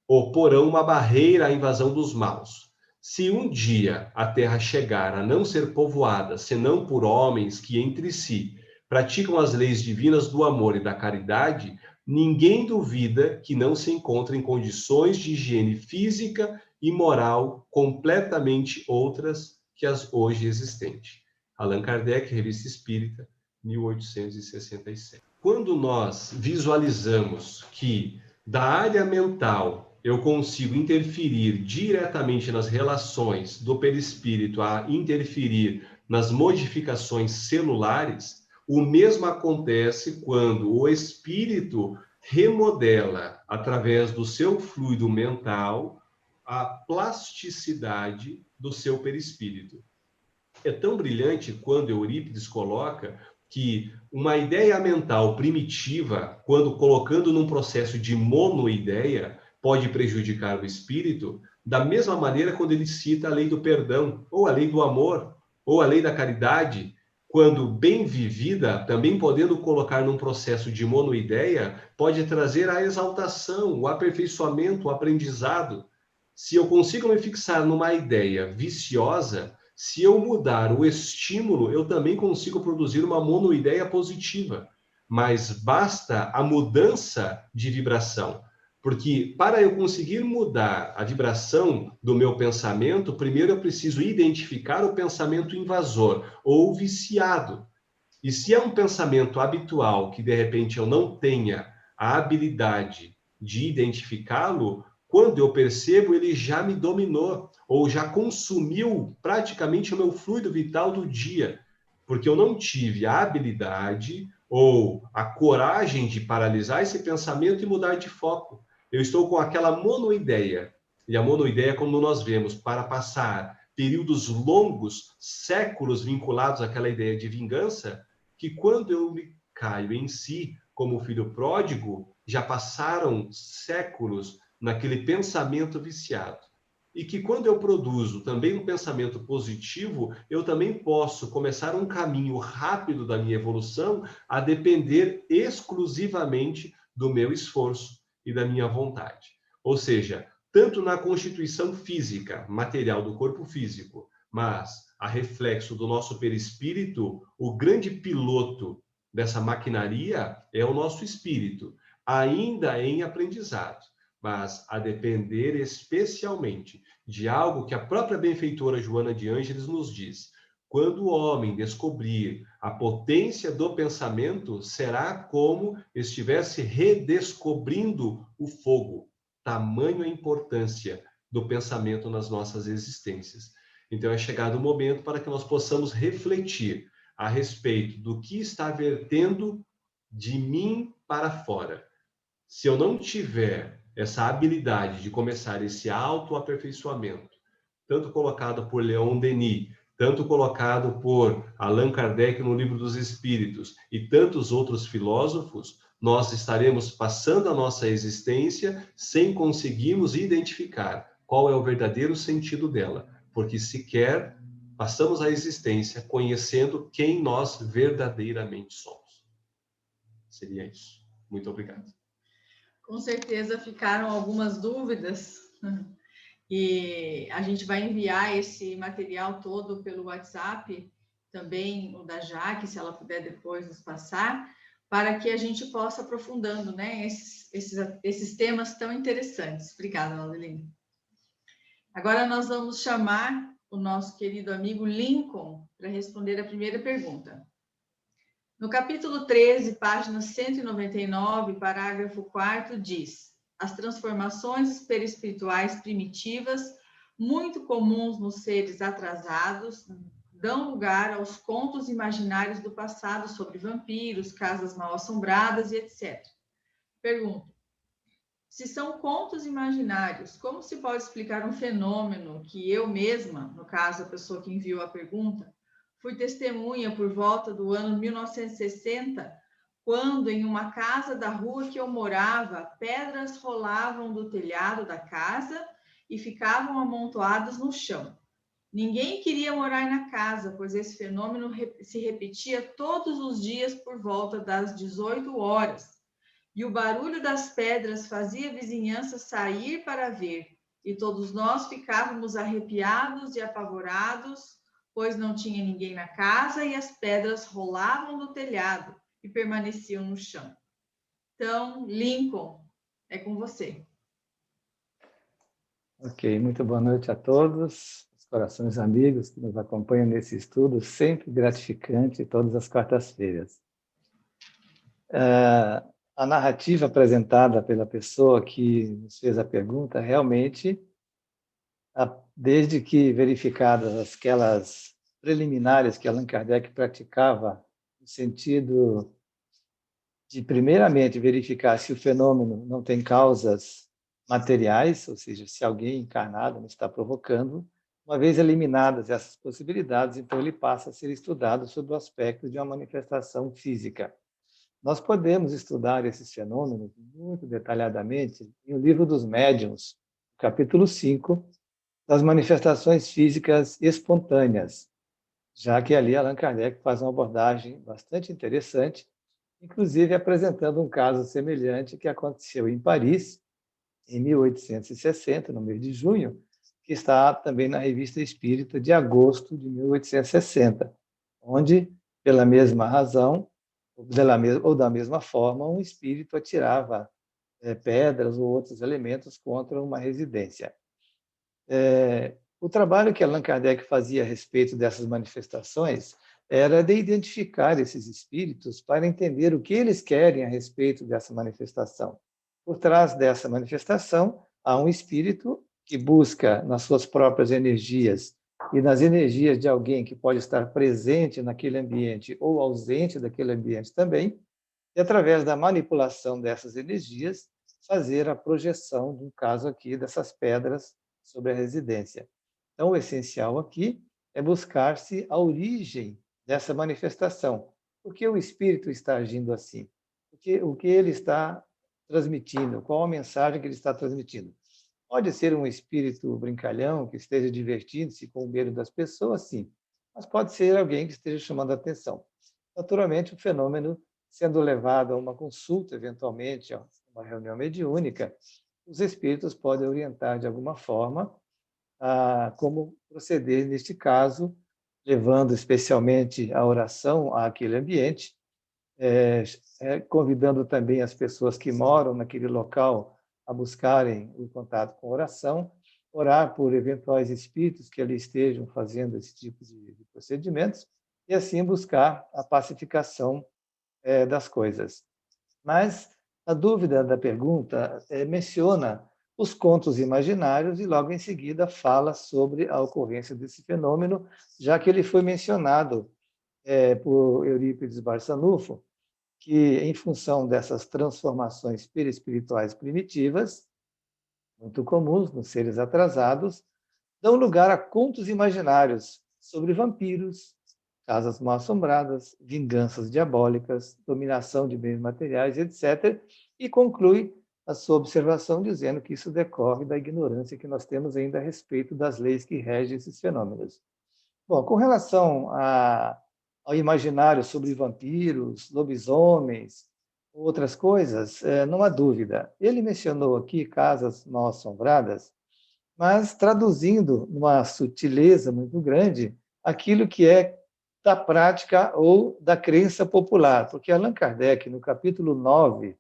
S4: oporão uma barreira à invasão dos maus. Se um dia a Terra chegar a não ser povoada senão por homens que entre si praticam as leis divinas do amor e da caridade, ninguém duvida que não se encontrem condições de higiene física e moral completamente outras que as hoje existentes. Allan Kardec, Revista Espírita, 1867. Quando nós visualizamos que da área mental eu consigo interferir diretamente nas relações do perispírito a interferir nas modificações celulares, o mesmo acontece quando o espírito remodela, através do seu fluido mental, a plasticidade do seu perispírito. É tão brilhante quando Eurípides coloca que uma ideia mental primitiva, quando colocando num processo de monoideia, pode prejudicar o espírito, da mesma maneira quando ele cita a lei do perdão, ou a lei do amor, ou a lei da caridade, quando bem vivida, também podendo colocar num processo de monoideia, pode trazer a exaltação, o aperfeiçoamento, o aprendizado. Se eu consigo me fixar numa ideia viciosa, se eu mudar o estímulo, eu também consigo produzir uma monoideia positiva. Mas basta a mudança de vibração. Porque para eu conseguir mudar a vibração do meu pensamento, primeiro eu preciso identificar o pensamento invasor ou viciado. E se é um pensamento habitual que de repente eu não tenha a habilidade de identificá-lo, quando eu percebo, ele já me dominou ou já consumiu praticamente o meu fluido vital do dia, porque eu não tive a habilidade ou a coragem de paralisar esse pensamento e mudar de foco. Eu estou com aquela monoideia. E a monoideia, como nós vemos, para passar períodos longos, séculos vinculados àquela ideia de vingança, que quando eu me caio em si, como filho pródigo, já passaram séculos naquele pensamento viciado. E que quando eu produzo também um pensamento positivo, eu também posso começar um caminho rápido da minha evolução a depender exclusivamente do meu esforço e da minha vontade. Ou seja, tanto na constituição física, material do corpo físico, mas a reflexo do nosso perispírito, o grande piloto dessa maquinaria é o nosso espírito, ainda em aprendizado. mas a depender especialmente de algo que a própria benfeitora Joana de Ângeles nos diz. Quando o homem descobrir a potência do pensamento, será como estivesse redescobrindo o fogo. Tamanho a importância do pensamento nas nossas existências. Então é chegado o momento para que nós possamos refletir a respeito do que está vertendo de mim para fora. Se eu não tiver essa habilidade de começar esse autoaperfeiçoamento, tanto colocado por Leon Denis, tanto colocado por Allan Kardec no Livro dos Espíritos e tantos outros filósofos, nós estaremos passando a nossa existência sem conseguirmos identificar qual é o verdadeiro sentido dela, porque sequer passamos a existência conhecendo quem nós verdadeiramente somos. Seria isso. Muito obrigado.
S1: Com certeza ficaram algumas dúvidas e a gente vai enviar esse material todo pelo WhatsApp, também o da Jaque, se ela puder depois nos passar, para que a gente possa aprofundando, né, esses temas tão interessantes. Obrigada, Laudeline. Agora nós vamos chamar o nosso querido amigo Lincoln para responder a primeira pergunta. No capítulo 13, página 199, parágrafo 4º, diz: as transformações perispirituais primitivas, muito comuns nos seres atrasados, dão lugar aos contos imaginários do passado sobre vampiros, casas mal-assombradas e etc. Pergunto: se são contos imaginários, como se pode explicar um fenômeno que eu mesma, no caso a pessoa que enviou a pergunta, fui testemunha por volta do ano 1960, quando em uma casa da rua que eu morava, pedras rolavam do telhado da casa e ficavam amontoadas no chão. Ninguém queria morar na casa, pois esse fenômeno se repetia todos os dias por volta das 18 horas. E o barulho das pedras fazia a vizinhança sair para ver, e todos nós ficávamos arrepiados e apavorados, pois não tinha ninguém na casa e as pedras rolavam do telhado e permaneciam no chão. Então, Lincoln, é com você.
S5: Ok, muito boa noite a todos, os corações amigos que nos acompanham nesse estudo, sempre gratificante, todas as quartas-feiras. A narrativa apresentada pela pessoa que nos fez a pergunta, realmente, desde que verificadas aquelas preliminares que Allan Kardec praticava, no sentido de, primeiramente, verificar se o fenômeno não tem causas materiais, ou seja, se alguém encarnado não está provocando, uma vez eliminadas essas possibilidades, então ele passa a ser estudado sob o aspecto de uma manifestação física. Nós podemos estudar esses fenômenos muito detalhadamente em O Livro dos Médiuns, capítulo 5, das manifestações físicas espontâneas, já que ali Allan Kardec faz uma abordagem bastante interessante, inclusive apresentando um caso semelhante que aconteceu em Paris, em 1860, no mês de junho, que está também na Revista Espírita de agosto de 1860, onde, pela mesma razão, ou da mesma forma, um espírito atirava pedras ou outros elementos contra uma residência. O trabalho que Allan Kardec fazia a respeito dessas manifestações era de identificar esses espíritos para entender o que eles querem a respeito dessa manifestação. Por trás dessa manifestação, há um espírito que busca nas suas próprias energias e nas energias de alguém que pode estar presente naquele ambiente ou ausente daquele ambiente também, e através da manipulação dessas energias, fazer a projeção, no caso aqui, dessas pedras sobre a residência. Então, o essencial aqui é buscar-se a origem dessa manifestação. Por que o espírito está agindo assim? O que ele está transmitindo? Qual a mensagem que ele está transmitindo? Pode ser um espírito brincalhão que esteja divertindo-se com o medo das pessoas, sim, mas pode ser alguém que esteja chamando a atenção. Naturalmente, o fenômeno sendo levado a uma consulta, eventualmente, a uma reunião mediúnica, os espíritos podem orientar de alguma forma a como proceder neste caso, levando especialmente a oração àquele ambiente, convidando também as pessoas que moram naquele local a buscarem o contato com oração, orar por eventuais espíritos que ali estejam fazendo esse tipo de procedimentos, e assim buscar a pacificação das coisas. Mas a dúvida da pergunta menciona os contos imaginários e logo em seguida fala sobre a ocorrência desse fenômeno, já que ele foi mencionado por Eurípides Barçanufo, que em função dessas transformações perispirituais primitivas, muito comuns nos seres atrasados, dão lugar a contos imaginários sobre vampiros, casas mal-assombradas, vinganças diabólicas, dominação de bens materiais, etc., e conclui a sua observação dizendo que isso decorre da ignorância que nós temos ainda a respeito das leis que regem esses fenômenos. Bom, com relação ao imaginário sobre vampiros, lobisomens, outras coisas, não há dúvida. Ele mencionou aqui casas mal-assombradas, mas traduzindo numa sutileza muito grande aquilo que é da prática ou da crença popular, porque Allan Kardec, no capítulo 9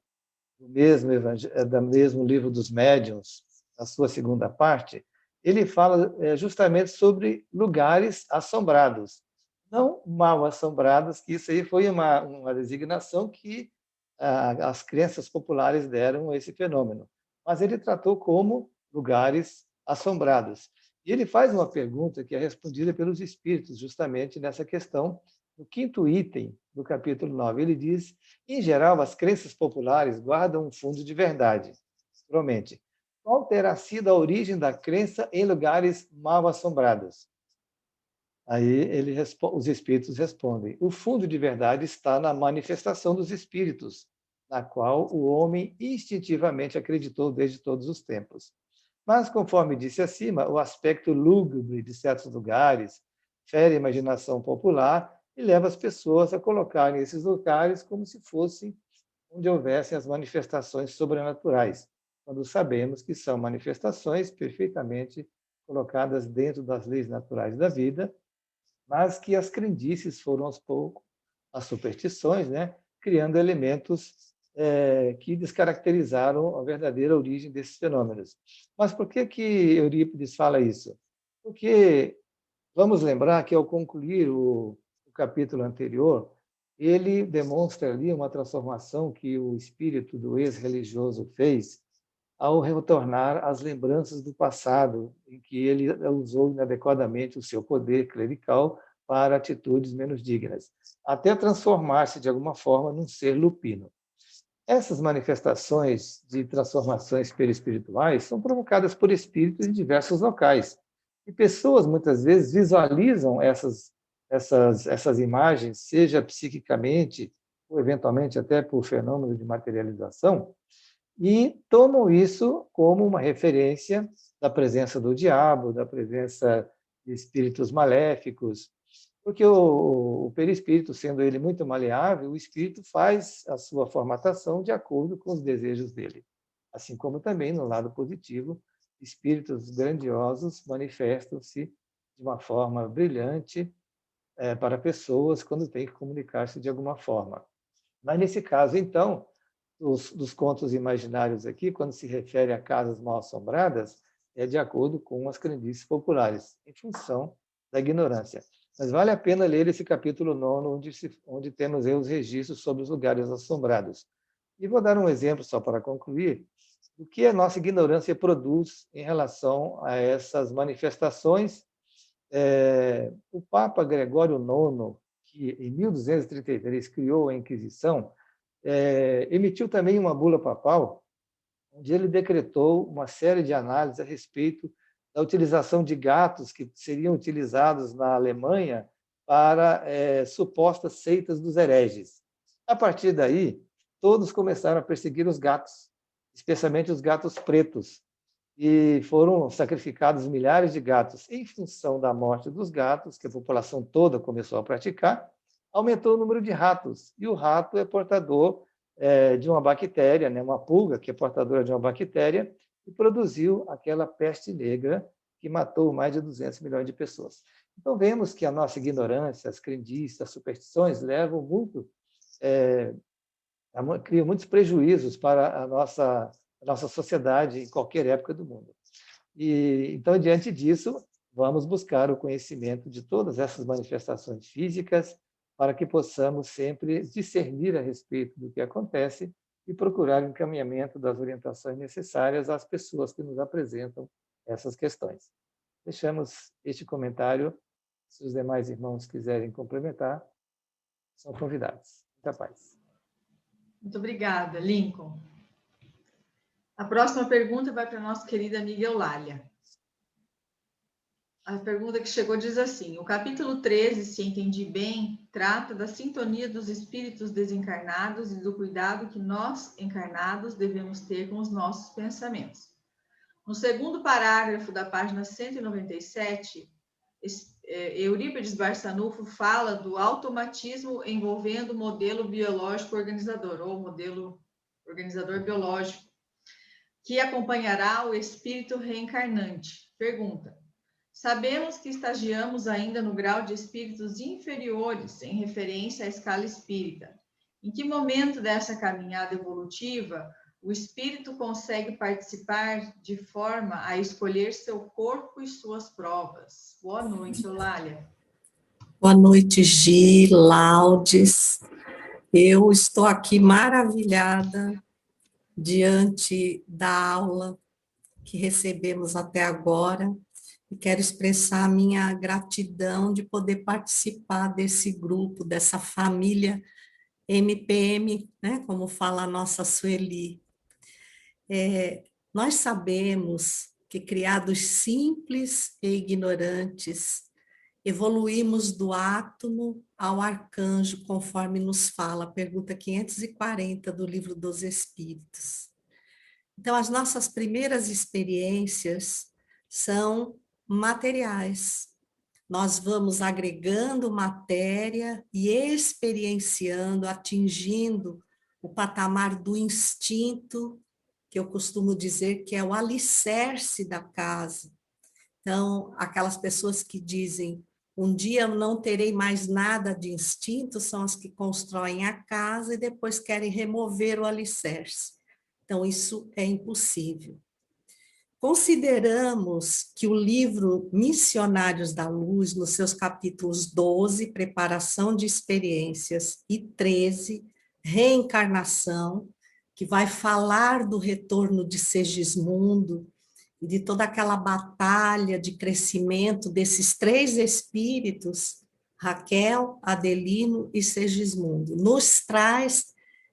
S5: do mesmo livro dos Médiuns, na sua segunda parte, ele fala justamente sobre lugares assombrados, não mal assombrados, que isso aí foi uma designação que as crenças populares deram a esse fenômeno, mas ele tratou como lugares assombrados. E ele faz uma pergunta que é respondida pelos espíritos, justamente nessa questão, no 5º item do capítulo 9. Ele diz, em geral, as crenças populares guardam um fundo de verdade. Provavelmente, qual terá sido a origem da crença em lugares mal assombrados? Aí os espíritos respondem, o fundo de verdade está na manifestação dos espíritos, na qual o homem instintivamente acreditou desde todos os tempos. Mas, conforme disse acima, o aspecto lúgubre de certos lugares fere a imaginação popular e leva as pessoas a colocarem esses lugares como se fossem onde houvessem as manifestações sobrenaturais, quando sabemos que são manifestações perfeitamente colocadas dentro das leis naturais da vida, mas que as crendices foram aos poucos, as superstições, criando elementos que descaracterizaram a verdadeira origem desses fenômenos. Mas por que Eurípides fala isso? Porque vamos lembrar que, ao concluir o capítulo anterior, ele demonstra ali uma transformação que o espírito do ex-religioso fez ao retornar às lembranças do passado, em que ele usou inadequadamente o seu poder clerical para atitudes menos dignas, até transformar-se, de alguma forma, num ser lupino. Essas manifestações de transformações perispirituais são provocadas por espíritos em diversos locais. E pessoas, muitas vezes, visualizam essas imagens, seja psiquicamente, ou eventualmente até por fenômeno de materialização, e tomam isso como uma referência da presença do diabo, da presença de espíritos maléficos, porque o perispírito, sendo ele muito maleável, o espírito faz a sua formatação de acordo com os desejos dele. Assim como também, no lado positivo, espíritos grandiosos manifestam-se de uma forma brilhante para pessoas quando têm que comunicar-se de alguma forma. Mas, nesse caso, então, dos contos imaginários aqui, quando se refere a casas mal-assombradas, é de acordo com as crendices populares, em função da ignorância. Mas vale a pena ler esse capítulo 9, onde temos aí os registros sobre os lugares assombrados. E vou dar um exemplo, só para concluir, do que a nossa ignorância produz em relação a essas manifestações. O Papa Gregório IX, que em 1233 criou a Inquisição, emitiu também uma bula papal, onde ele decretou uma série de análises a respeito da utilização de gatos que seriam utilizados na Alemanha para supostas seitas dos hereges. A partir daí, todos começaram a perseguir os gatos, especialmente os gatos pretos, e foram sacrificados milhares de gatos. Em função da morte dos gatos, que a população toda começou a praticar, aumentou o número de ratos, e o rato é portador de uma bactéria, uma pulga que é portadora de uma bactéria, e produziu aquela peste negra que matou mais de 200 milhões de pessoas. Então, vemos que a nossa ignorância, as crendices, as superstições criam muitos prejuízos para a nossa da nossa sociedade em qualquer época do mundo. E então, diante disso, vamos buscar o conhecimento de todas essas manifestações físicas para que possamos sempre discernir a respeito do que acontece e procurar o encaminhamento das orientações necessárias às pessoas que nos apresentam essas questões. Deixamos este comentário. Se os demais irmãos quiserem complementar, são convidados. Muita paz.
S1: Muito obrigada, Lincoln. A próxima pergunta vai para a nossa querida amiga Eulália. A pergunta que chegou diz assim: o capítulo 13, se entendi bem, trata da sintonia dos espíritos desencarnados e do cuidado que nós, encarnados, devemos ter com os nossos pensamentos. No segundo parágrafo da página 197, Eurípides Barçanufo fala do automatismo envolvendo o modelo biológico organizador, ou modelo organizador biológico, que acompanhará o espírito reencarnante. Pergunta: sabemos que estagiamos ainda no grau de espíritos inferiores em referência à escala espírita. Em que momento dessa caminhada evolutiva o espírito consegue participar de forma a escolher seu corpo e suas provas? Boa noite, Eulália.
S6: Boa noite, Gi, Laudes. Eu estou aqui maravilhada diante da aula que recebemos até agora e quero expressar a minha gratidão de poder participar desse grupo, dessa família MPM, né, como fala a nossa Sueli. Nós sabemos que, criados simples e ignorantes, evoluímos do átomo ao arcanjo, conforme nos fala a pergunta 540 do Livro dos Espíritos. Então, as nossas primeiras experiências são materiais. Nós vamos agregando matéria e experienciando, atingindo o patamar do instinto, que eu costumo dizer que é o alicerce da casa. Então, aquelas pessoas que dizem, um dia eu não terei mais nada de instinto, são as que constroem a casa e depois querem remover o alicerce. Então, isso é impossível. Consideramos que o livro Missionários da Luz, nos seus capítulos 12, Preparação de Experiências, e 13, Reencarnação, que vai falar do retorno de Segismundo e de toda aquela batalha de crescimento desses três espíritos, Raquel, Adelino e Segismundo, nos traz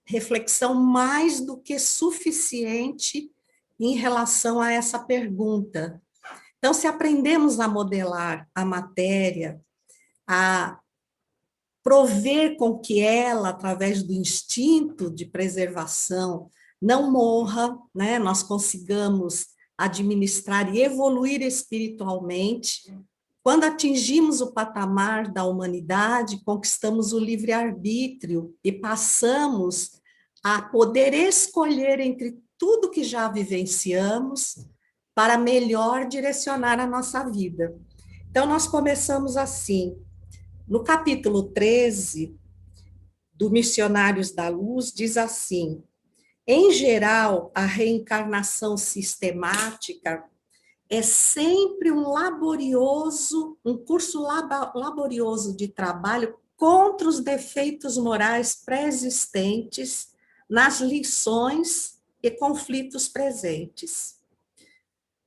S6: reflexão mais do que suficiente em relação a essa pergunta. Então, se aprendemos a modelar a matéria, a prover com que ela, através do instinto de preservação, não morra, né? Nós consigamos administrar e evoluir espiritualmente. Quando atingimos o patamar da humanidade, conquistamos o livre-arbítrio e passamos a poder escolher entre tudo que já vivenciamos para melhor direcionar a nossa vida. Então, nós começamos assim. No capítulo 13 do Missionários da Luz, diz assim: em geral, a reencarnação sistemática é sempre um curso laborioso de trabalho contra os defeitos morais pré-existentes nas lições e conflitos presentes.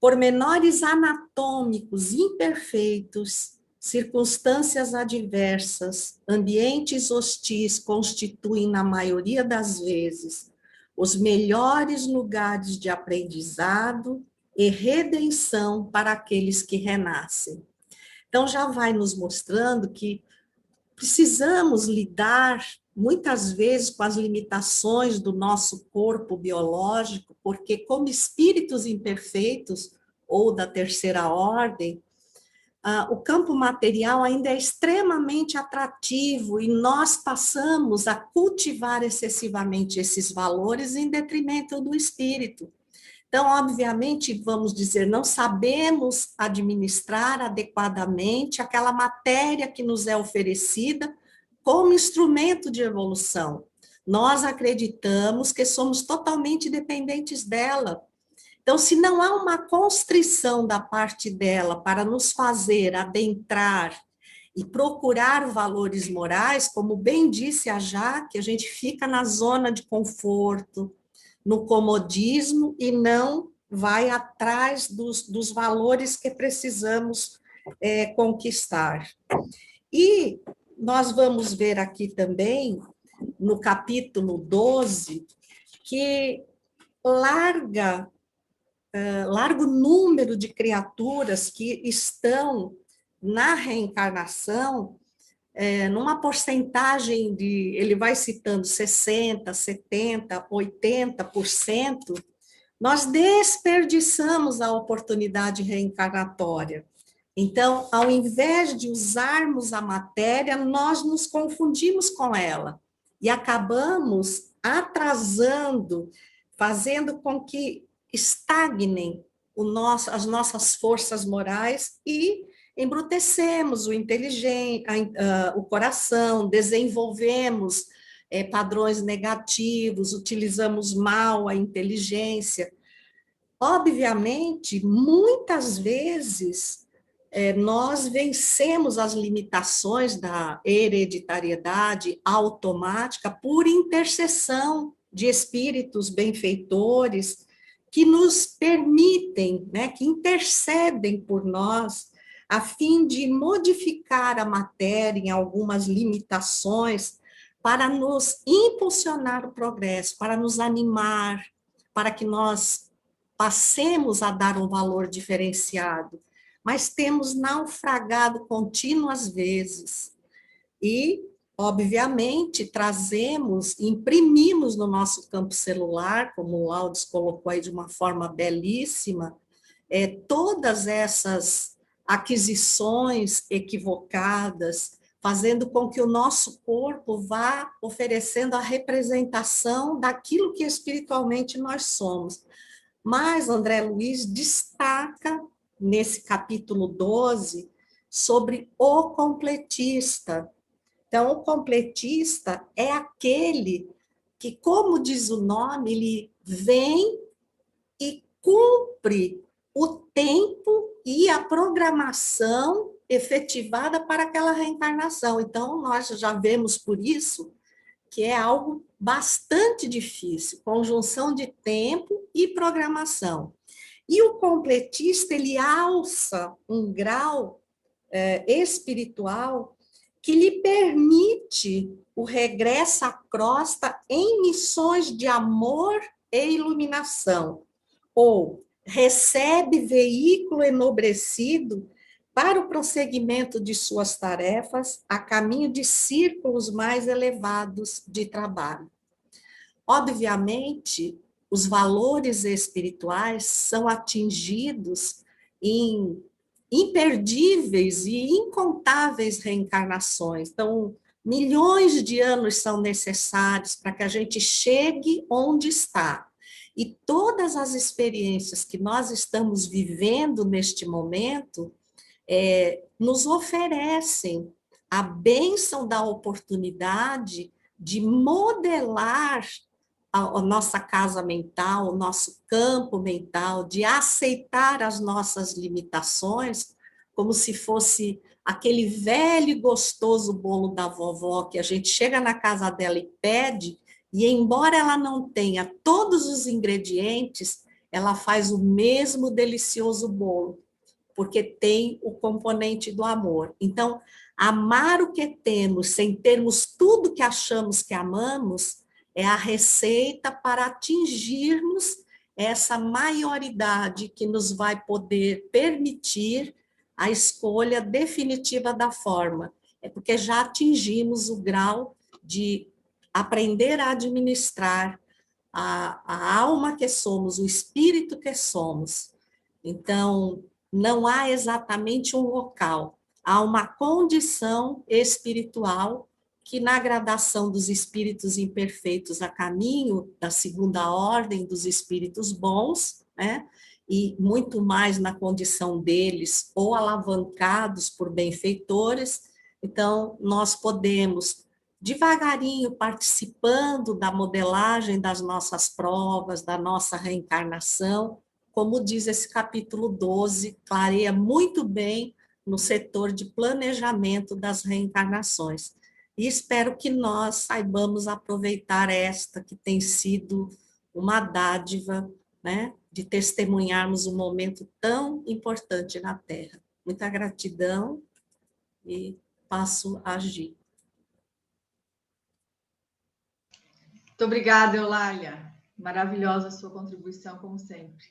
S6: Pormenores anatômicos imperfeitos, circunstâncias adversas, ambientes hostis constituem, na maioria das vezes, os melhores lugares de aprendizado e redenção para aqueles que renascem. Então, já vai nos mostrando que precisamos lidar, muitas vezes, com as limitações do nosso corpo biológico, porque, como espíritos imperfeitos, ou da terceira ordem, o campo material ainda é extremamente atrativo e nós passamos a cultivar excessivamente esses valores em detrimento do espírito. Então, obviamente, vamos dizer, não sabemos administrar adequadamente aquela matéria que nos é oferecida como instrumento de evolução. nós acreditamos que somos totalmente dependentes dela. Então, se não há uma constrição da parte dela para nos fazer adentrar e procurar valores morais, como bem disse a Jaque, a gente fica na zona de conforto, no comodismo e não vai atrás dos valores que precisamos conquistar. E nós vamos ver aqui também, no capítulo 12, que largo número de criaturas que estão na reencarnação, numa porcentagem de, ele vai citando 60%, 70%, 80%, nós desperdiçamos a oportunidade reencarnatória. Então, ao invés de usarmos a matéria, nós nos confundimos com ela e acabamos atrasando, fazendo com que estagnem as nossas forças morais e embrutecemos o coração, desenvolvemos padrões negativos, utilizamos mal a inteligência. Obviamente, muitas vezes, nós vencemos as limitações da hereditariedade automática por intercessão de espíritos benfeitores que nos permitem, né, que intercedem por nós, a fim de modificar a matéria em algumas limitações, para nos impulsionar o progresso, para nos animar, para que nós passemos a dar um valor diferenciado. Mas temos naufragado contínuas vezes. E, obviamente, imprimimos no nosso campo celular, como o Laudes colocou aí de uma forma belíssima, todas essas aquisições equivocadas, fazendo com que o nosso corpo vá oferecendo a representação daquilo que espiritualmente nós somos. Mas André Luiz destaca, nesse capítulo 12, sobre o completista. Então, o completista é aquele que, como diz o nome, ele vem e cumpre o tempo e a programação efetivada para aquela reencarnação. Então, nós já vemos por isso que é algo bastante difícil, conjunção de tempo e programação. E o completista, ele alça um grau espiritual que lhe permite o regresso à crosta em missões de amor e iluminação, ou recebe veículo enobrecido para o prosseguimento de suas tarefas a caminho de círculos mais elevados de trabalho. Obviamente, os valores espirituais são atingidos em imperdíveis e incontáveis reencarnações. Então, milhões de anos são necessários para que a gente chegue onde está. E todas as experiências que nós estamos vivendo neste momento nos oferecem a bênção da oportunidade de modelar a nossa casa mental, o nosso campo mental, de aceitar as nossas limitações, como se fosse aquele velho e gostoso bolo da vovó, que a gente chega na casa dela e pede, e embora ela não tenha todos os ingredientes, ela faz o mesmo delicioso bolo, porque tem o componente do amor. Então, amar o que temos, sem termos tudo que achamos que amamos, é a receita para atingirmos essa maioridade que nos vai poder permitir a escolha definitiva da forma. É porque já atingimos o grau de aprender a administrar a alma que somos, o espírito que somos. Então, não há exatamente um local, há uma condição espiritual que, na gradação dos espíritos imperfeitos a caminho da segunda ordem dos espíritos bons, né, e muito mais na condição deles, ou alavancados por benfeitores, então nós podemos devagarinho participando da modelagem das nossas provas, da nossa reencarnação, como diz esse capítulo 12, clareia muito bem no setor de planejamento das reencarnações. E espero que nós saibamos aproveitar esta, que tem sido uma dádiva, né, de testemunharmos um momento tão importante na Terra. Muita gratidão e passo a agir.
S1: Muito obrigada, Eulália. Maravilhosa a sua contribuição, como sempre.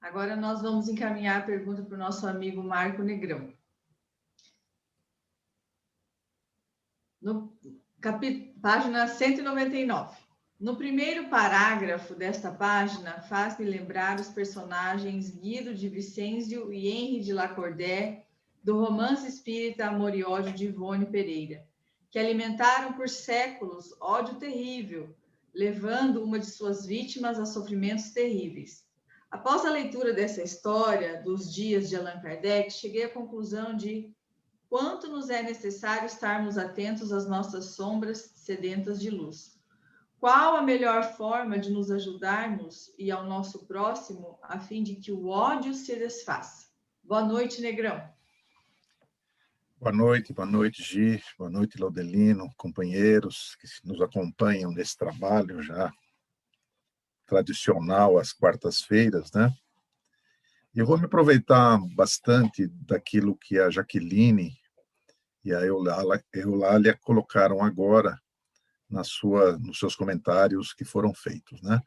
S1: Agora nós vamos encaminhar a pergunta para o nosso amigo Marco Negrão. Página 199. No primeiro parágrafo desta página, faz-me lembrar os personagens Guido de Vicêncio e Henri de Lacordaire, do romance espírita Amor e Ódio de Ivone Pereira, que alimentaram por séculos ódio terrível, levando uma de suas vítimas a sofrimentos terríveis. Após a leitura dessa história dos dias de Allan Kardec, cheguei à conclusão de quanto nos é necessário estarmos atentos às nossas sombras sedentas de luz. Qual a melhor forma de nos ajudarmos e ao nosso próximo, a fim de que o ódio se desfaça? Boa noite, Negrão.
S7: Boa noite, Gi, boa noite, Laudelino, companheiros que nos acompanham nesse trabalho já tradicional às quartas-feiras, né? Eu vou me aproveitar bastante daquilo que a Jaqueline e a Eulália colocaram agora nos seus comentários que foram feitos, né?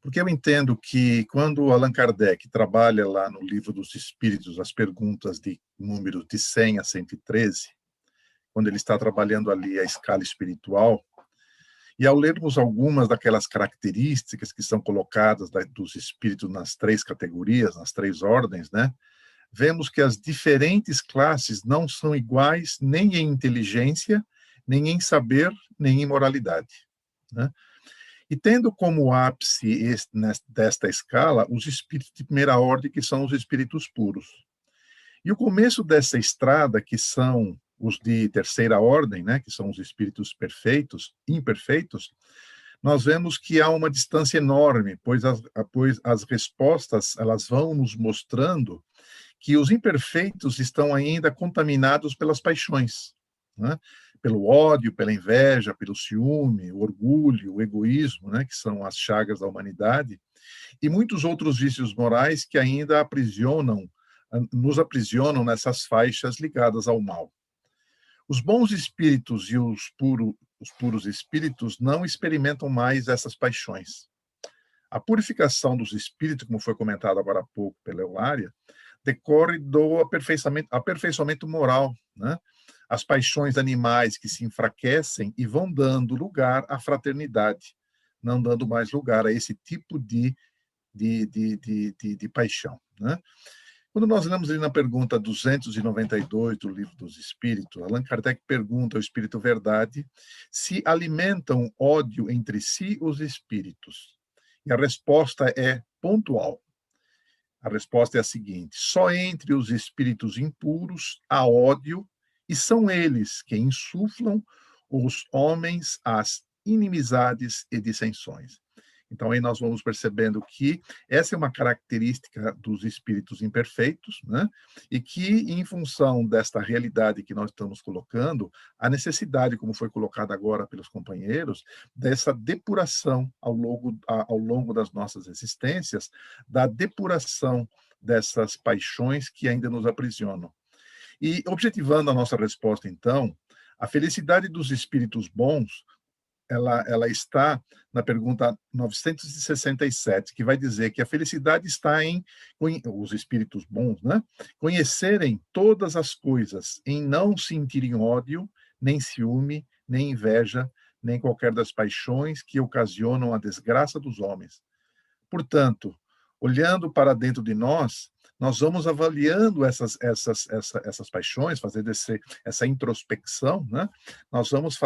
S7: Porque eu entendo que quando Allan Kardec trabalha lá no Livro dos Espíritos, as perguntas de número de 100 a 113, quando ele está trabalhando ali a escala espiritual, e ao lermos algumas daquelas características que são colocadas dos espíritos nas 3 categorias, nas 3 ordens, né, vemos que as diferentes classes não são iguais nem em inteligência, nem em saber, nem em moralidade, né? E tendo como ápice desta escala os espíritos de primeira ordem, que são os espíritos puros. E o começo dessa estrada, que são os de terceira ordem, né, que são os espíritos perfeitos, imperfeitos, nós vemos que há uma distância enorme, pois as respostas elas vão nos mostrando que os imperfeitos estão ainda contaminados pelas paixões, né? Pelo ódio, pela inveja, pelo ciúme, o orgulho, o egoísmo, né, que são as chagas da humanidade, e muitos outros vícios morais que ainda nos aprisionam nessas faixas ligadas ao mal. Os bons espíritos e os puros espíritos não experimentam mais essas paixões. A purificação dos espíritos, como foi comentado agora há pouco pela Eulália, decorre do aperfeiçoamento moral, né? As paixões animais que se enfraquecem e vão dando lugar à fraternidade, não dando mais lugar a esse tipo de paixão, né? Quando nós lemos ali na pergunta 292 do Livro dos Espíritos, Allan Kardec pergunta ao Espírito Verdade se alimentam ódio entre si os espíritos. E a resposta é pontual. A resposta é a seguinte: só entre os espíritos impuros há ódio, e são eles que insuflam os homens as inimizades e dissensões. Então, aí nós vamos percebendo que essa é uma característica dos espíritos imperfeitos, né? E que, em função desta realidade que nós estamos colocando, a necessidade, como foi colocada agora pelos companheiros, dessa depuração ao longo das nossas existências, da depuração dessas paixões que ainda nos aprisionam. E, objetivando a nossa resposta, então, a felicidade dos espíritos bons, ela está na pergunta 967, que vai dizer que a felicidade está em os espíritos bons, né? Conhecerem todas as coisas, em não sentirem ódio, nem ciúme, nem inveja, nem qualquer das paixões que ocasionam a desgraça dos homens. Portanto, olhando para dentro de nós vamos avaliando essas paixões, fazendo essa introspecção, né? Nós vamos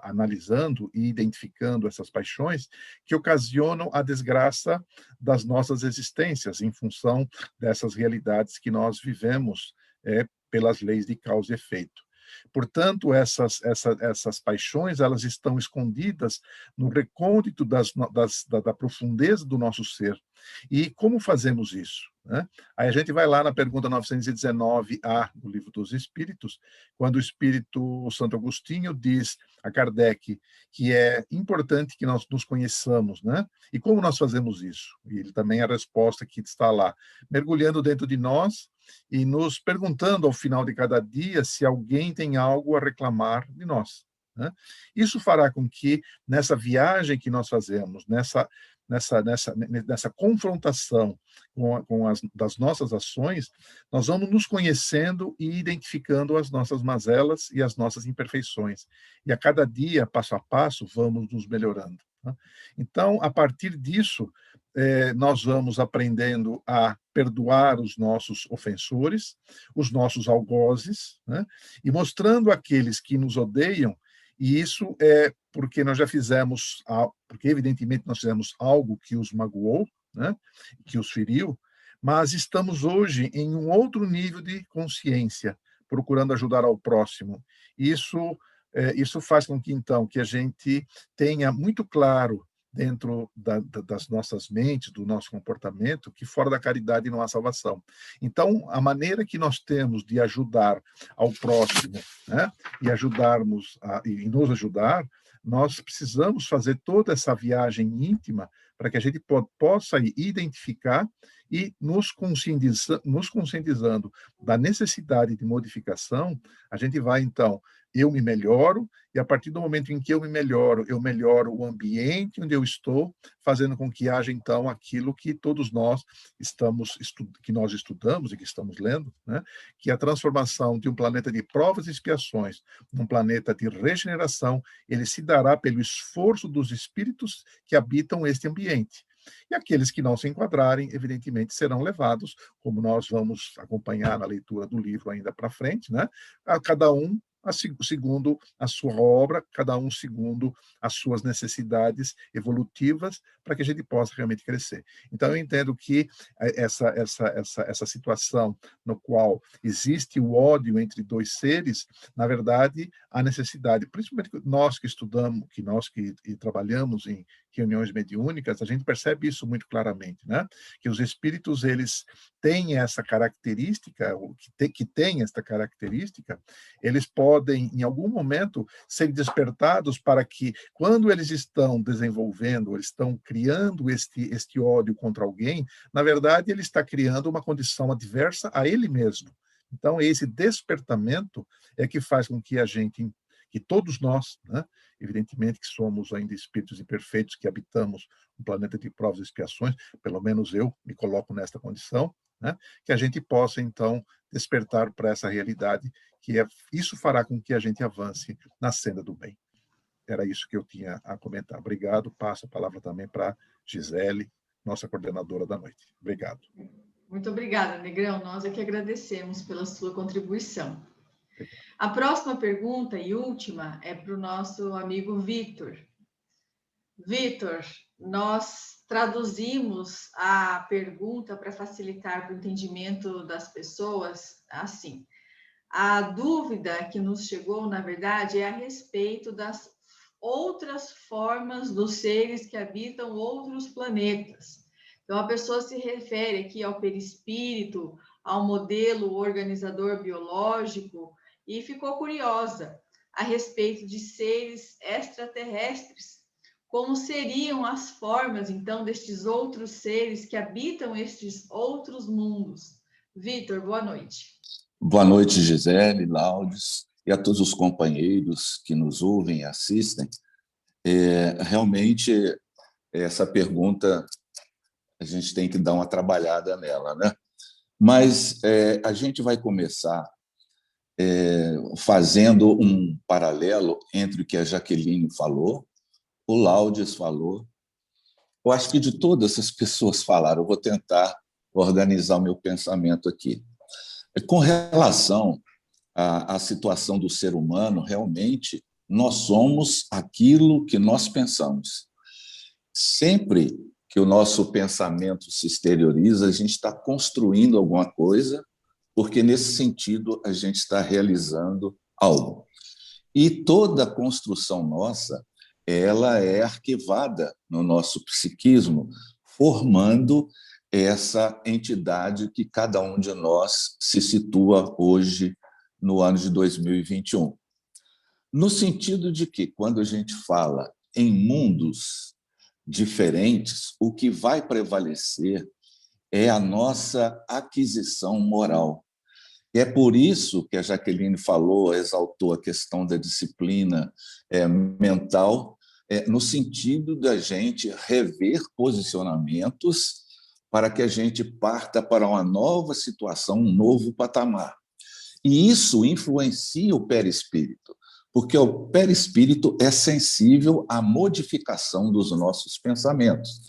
S7: analisando e identificando essas paixões que ocasionam a desgraça das nossas existências, em função dessas realidades que nós vivemos pelas leis de causa e efeito. Portanto, essas paixões, elas estão escondidas no recôndito da profundeza do nosso ser. E como fazemos isso? Né? Aí a gente vai lá na pergunta 919A do Livro dos Espíritos, quando o Espírito Santo Agostinho diz a Kardec que é importante que nós nos conheçamos, né? E como nós fazemos isso? E ele também a resposta que está lá, mergulhando dentro de nós e nos perguntando ao final de cada dia se alguém tem algo a reclamar de nós. Né? Isso fará com que, nessa viagem que nós fazemos, nessa confrontação das nossas ações, nós vamos nos conhecendo e identificando as nossas mazelas e as nossas imperfeições. E a cada dia, passo a passo, vamos nos melhorando. Né? Então, a partir disso, nós vamos aprendendo a perdoar os nossos ofensores, os nossos algozes, né? E mostrando àqueles que nos odeiam. E isso é porque nós já fizemos, porque evidentemente nós fizemos algo que os magoou, né? Que os feriu, mas estamos hoje em um outro nível de consciência, procurando ajudar ao próximo. Isso faz com que, então, que a gente tenha muito claro dentro das nossas mentes, do nosso comportamento, que fora da caridade não há salvação. Então, a maneira que nós temos de ajudar ao próximo, né, e e nos ajudar, nós precisamos fazer toda essa viagem íntima para que a gente possa identificar e nos conscientizando da necessidade de modificação, a gente vai, então, eu me melhoro, e a partir do momento em que eu melhoro o ambiente onde eu estou, fazendo com que haja, então, aquilo que todos nós que nós estudamos e que estamos lendo, né? Que a transformação de um planeta de provas e expiações num planeta de regeneração, ele se dará pelo esforço dos espíritos que habitam este ambiente. E aqueles que não se enquadrarem, evidentemente, serão levados, como nós vamos acompanhar na leitura do livro ainda para frente, né? A cada um segundo a sua obra, cada um segundo as suas necessidades evolutivas, para que a gente possa realmente crescer. Então, eu entendo que essa situação no qual existe o ódio entre dois seres, na verdade, a necessidade, principalmente nós que estudamos, nós que trabalhamos em reuniões mediúnicas, a gente percebe isso muito claramente, né? Que os espíritos, eles têm essa característica, que tem essa característica, eles podem, em algum momento, ser despertados para que, quando eles estão desenvolvendo, eles estão criando este ódio contra alguém, na verdade, ele está criando uma condição adversa a ele mesmo. Então, esse despertamento é que faz com que que todos nós, né, evidentemente que somos ainda espíritos imperfeitos que habitamos um planeta de provas e expiações, pelo menos eu me coloco nesta condição, né, que a gente possa, então, despertar para essa realidade, isso fará com que a gente avance na senda do bem. Era isso que eu tinha a comentar. Obrigado. Passo a palavra também para Gisele, nossa coordenadora da noite. Obrigado.
S1: Muito obrigada, Negrão. Nós é que agradecemos pela sua contribuição. A próxima pergunta e última é para o nosso amigo Vitor. Vitor, nós traduzimos a pergunta para facilitar o entendimento das pessoas assim. A dúvida que nos chegou, na verdade, é a respeito das outras formas dos seres que habitam outros planetas. Então, a pessoa se refere aqui ao perispírito, ao modelo organizador biológico, e ficou curiosa a respeito de seres extraterrestres. Como seriam as formas, então, destes outros seres que habitam estes outros mundos? Vitor, boa noite.
S8: Boa noite, Gisele, Laudes, e a todos os companheiros que nos ouvem e assistem. Realmente, essa pergunta, a gente tem que dar uma trabalhada nela, né? Mas a gente vai começar fazendo um paralelo entre o que a Jaqueline falou, o Laudes falou. Eu acho que de todas essas pessoas falaram, eu vou tentar organizar o meu pensamento aqui. Com relação à situação do ser humano, realmente, nós somos aquilo que nós pensamos. Sempre que o nosso pensamento se exterioriza, a gente está construindo alguma coisa, porque, nesse sentido, a gente está realizando algo. E toda a construção nossa, ela é arquivada no nosso psiquismo, formando essa entidade que cada um de nós se situa hoje no ano de 2021. No sentido de que, quando a gente fala em mundos diferentes, o que vai prevalecer é a nossa aquisição moral. E é por isso que a Jaqueline falou, exaltou a questão da disciplina mental, no sentido da gente rever posicionamentos para que a gente parta para uma nova situação, um novo patamar. E isso influencia o perispírito, porque o perispírito é sensível à modificação dos nossos pensamentos,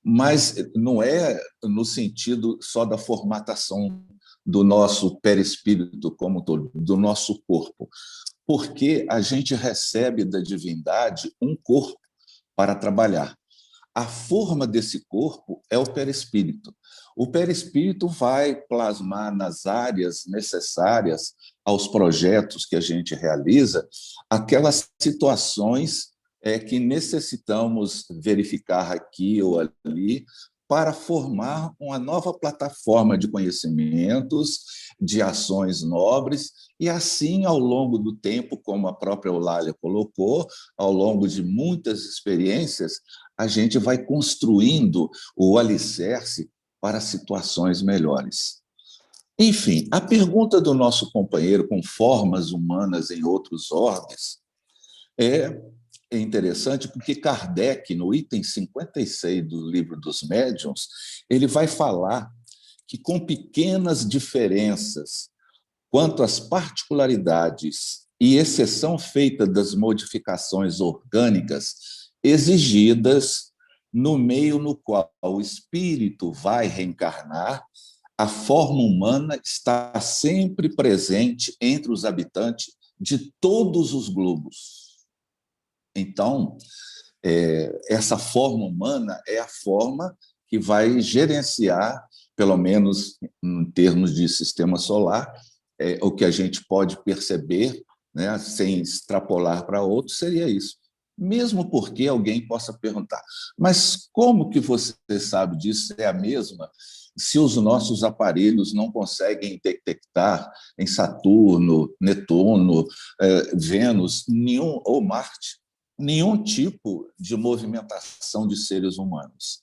S8: mas não é no sentido só da formatação do nosso perispírito como todo, do nosso corpo, porque a gente recebe da divindade um corpo para trabalhar. A forma desse corpo é o perispírito. O perispírito vai plasmar nas áreas necessárias aos projetos que a gente realiza aquelas situações que necessitamos verificar aqui ou ali para formar uma nova plataforma de conhecimentos, de ações nobres, e assim, ao longo do tempo, como a própria Eulália colocou, ao longo de muitas experiências, a gente vai construindo o alicerce para situações melhores. Enfim, a pergunta do nosso companheiro com formas humanas em outros órgãos é interessante porque Kardec, no item 56 do Livro dos Médiuns, ele vai falar que, com pequenas diferenças quanto às particularidades e exceção feita das modificações orgânicas exigidas no meio no qual o espírito vai reencarnar, a forma humana está sempre presente entre os habitantes de todos os globos. Então, essa forma humana é a forma que vai gerenciar, pelo menos em termos de sistema solar, o que a gente pode perceber, né, sem extrapolar para outros, seria isso. Mesmo porque alguém possa perguntar, mas como que você sabe disso? É a mesma? Se os nossos aparelhos não conseguem detectar em Saturno, Netuno, Vênus, ou Marte, nenhum tipo de movimentação de seres humanos.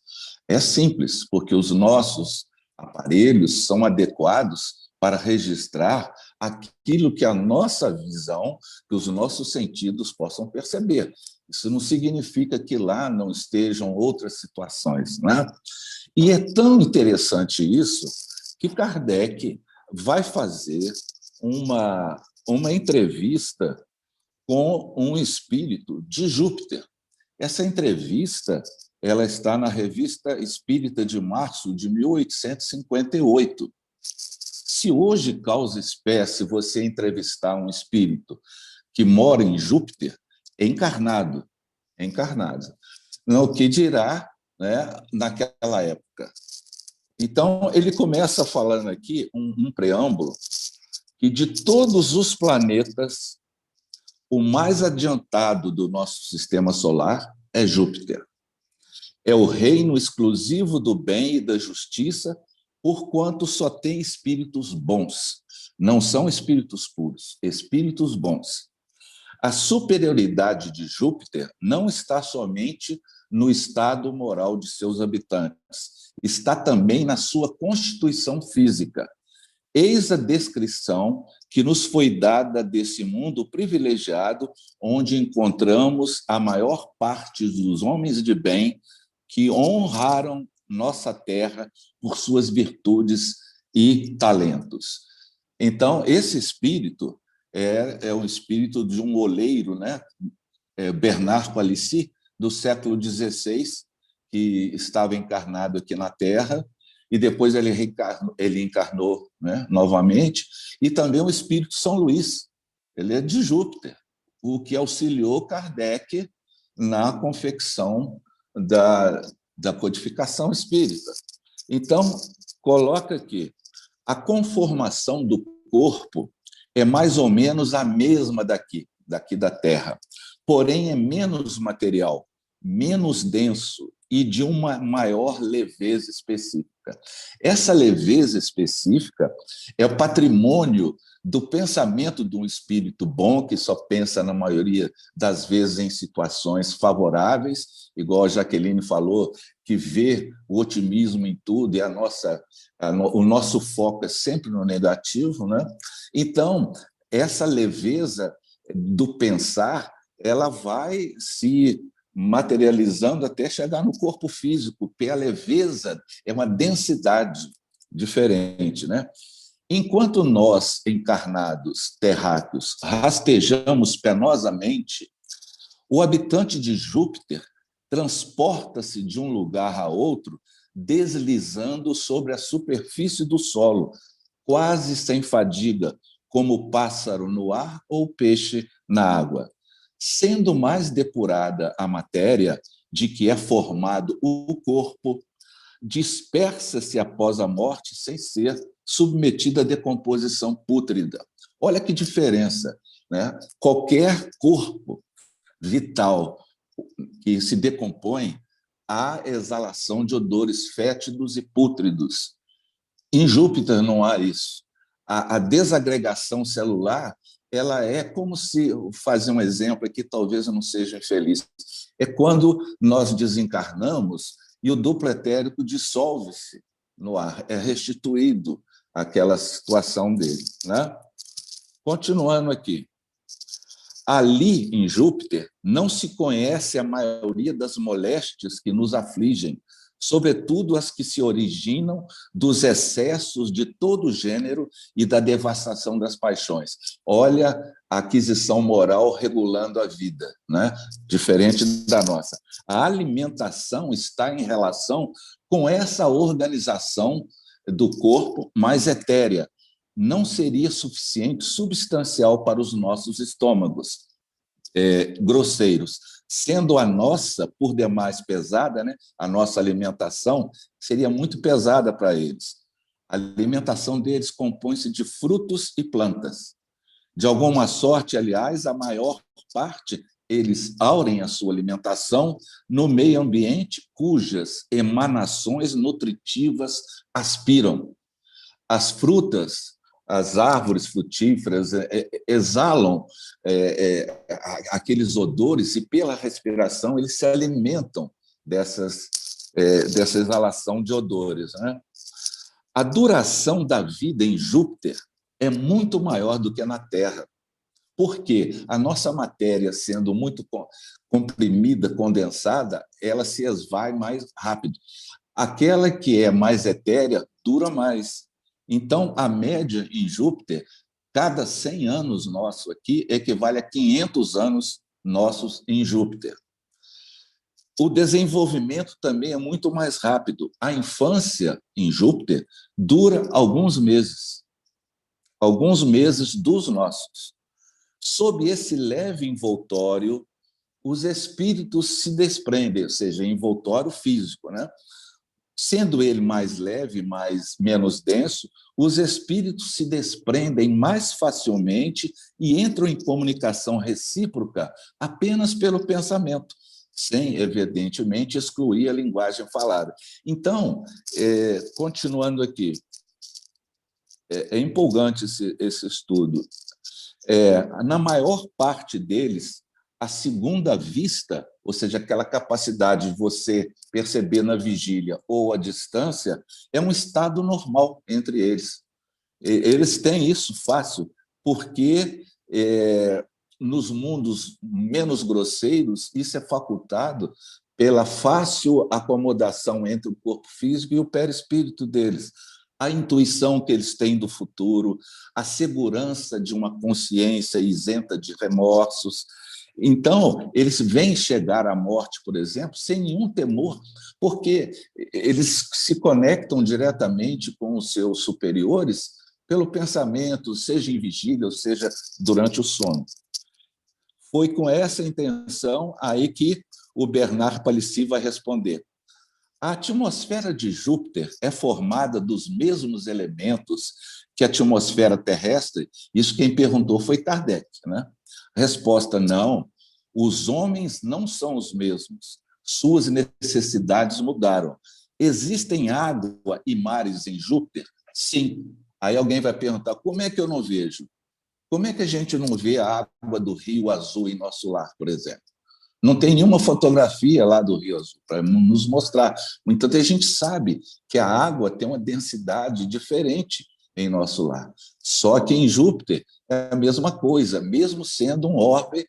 S8: É simples, porque os nossos aparelhos são adequados para registrar aquilo que a nossa visão, que os nossos sentidos possam perceber. Isso não significa que lá não estejam outras situações, né? E é tão interessante isso que Kardec vai fazer uma entrevista com um espírito de Júpiter. Essa entrevista ela está na Revista Espírita de março de 1858. Se hoje, causa espécie, você entrevistar um espírito que mora em Júpiter, encarnado, não, o que dirá, né, naquela época. Então, ele começa falando aqui um preâmbulo que de todos os planetas, o mais adiantado do nosso sistema solar é Júpiter. É o reino exclusivo do bem e da justiça, porquanto só tem espíritos bons. Não são espíritos puros, espíritos bons. A superioridade de Júpiter não está somente no estado moral de seus habitantes, está também na sua constituição física. Eis a descrição que nos foi dada desse mundo privilegiado, onde encontramos a maior parte dos homens de bem que honraram nossa terra por suas virtudes e talentos. Então, esse espírito é o espírito de um oleiro, né? Bernard Palissy, do século XVI, que estava encarnado aqui na Terra, e depois ele encarnou, né, novamente, e também o espírito São Luís, ele é de Júpiter, o que auxiliou Kardec na confecção da codificação espírita. Então, coloca aqui, a conformação do corpo é mais ou menos a mesma daqui da Terra, porém é menos material, menos denso e de uma maior leveza específica. Essa leveza específica é o patrimônio do pensamento de um espírito bom, que só pensa, na maioria das vezes, em situações favoráveis, igual a Jaqueline falou, que vê o otimismo em tudo, e o nosso foco é sempre no negativo, né? Então, essa leveza do pensar, ela vai se materializando até chegar no corpo físico, porque a leveza é uma densidade diferente, né? Enquanto nós, encarnados, terráqueos, rastejamos penosamente, o habitante de Júpiter transporta-se de um lugar a outro, deslizando sobre a superfície do solo, quase sem fadiga, como o pássaro no ar ou o peixe na água. Sendo mais depurada a matéria de que é formado o corpo, dispersa-se após a morte sem ser submetida à decomposição pútrida. Olha que diferença, né? Qualquer corpo vital que se decompõe, há exalação de odores fétidos e pútridos. Em Júpiter não há isso. A desagregação celular, ela é como se, fazer um exemplo aqui, talvez eu não seja infeliz, é quando nós desencarnamos e o duplo etérico dissolve-se no ar, é restituído àquela situação dele, né? Continuando aqui. Ali, em Júpiter, não se conhece a maioria das moléstias que nos afligem, sobretudo as que se originam dos excessos de todo gênero e da devastação das paixões. Olha a aquisição moral regulando a vida, né? Diferente da nossa. A alimentação está em relação com essa organização do corpo mais etérea. Não seria suficiente, substancial para os nossos estômagos grosseiros, sendo a nossa, por demais, pesada, né? A nossa alimentação seria muito pesada para eles. A alimentação deles compõe-se de frutos e plantas. De alguma sorte, aliás, a maior parte, eles aurem a sua alimentação no meio ambiente cujas emanações nutritivas aspiram. As frutas, as árvores frutíferas exalam aqueles odores e, pela respiração, eles se alimentam dessa exalação de odores, né? A duração da vida em Júpiter é muito maior do que na Terra, porque a nossa matéria, sendo muito comprimida, condensada, ela se esvai mais rápido. Aquela que é mais etérea dura mais. Então, a média em Júpiter, cada 100 anos nosso aqui, equivale a 500 anos nossos em Júpiter. O desenvolvimento também é muito mais rápido. A infância em Júpiter dura alguns meses dos nossos. Sob esse leve envoltório, os espíritos se desprendem, ou seja, envoltório físico, né? Sendo ele mais leve, menos denso, os espíritos se desprendem mais facilmente e entram em comunicação recíproca apenas pelo pensamento, sem, evidentemente, excluir a linguagem falada. Então, continuando aqui, é empolgante esse estudo. Na maior parte deles, a segunda vista, ou seja, aquela capacidade de você perceber na vigília ou à distância, é um estado normal entre eles. Eles têm isso fácil, porque nos mundos menos grosseiros, isso é facultado pela fácil acomodação entre o corpo físico e o perispírito deles. A intuição que eles têm do futuro, a segurança de uma consciência isenta de remorsos. Então, eles vêm chegar à morte, por exemplo, sem nenhum temor, porque eles se conectam diretamente com os seus superiores pelo pensamento, seja em vigília, ou seja, durante o sono. Foi com essa intenção aí que o Bernard Palissy vai responder. A atmosfera de Júpiter é formada dos mesmos elementos que a atmosfera terrestre, isso quem perguntou foi Kardec, né? Resposta: não, os homens não são os mesmos, suas necessidades mudaram. Existem água e mares em Júpiter? Sim. Aí alguém vai perguntar: como é que eu não vejo? Como é que a gente não vê a água do Rio Azul em nosso lar, por exemplo? Não tem nenhuma fotografia lá do Rio Azul para nos mostrar. Então, a gente sabe que a água tem uma densidade diferente em nosso lar. Só que em Júpiter é a mesma coisa, mesmo sendo um orbe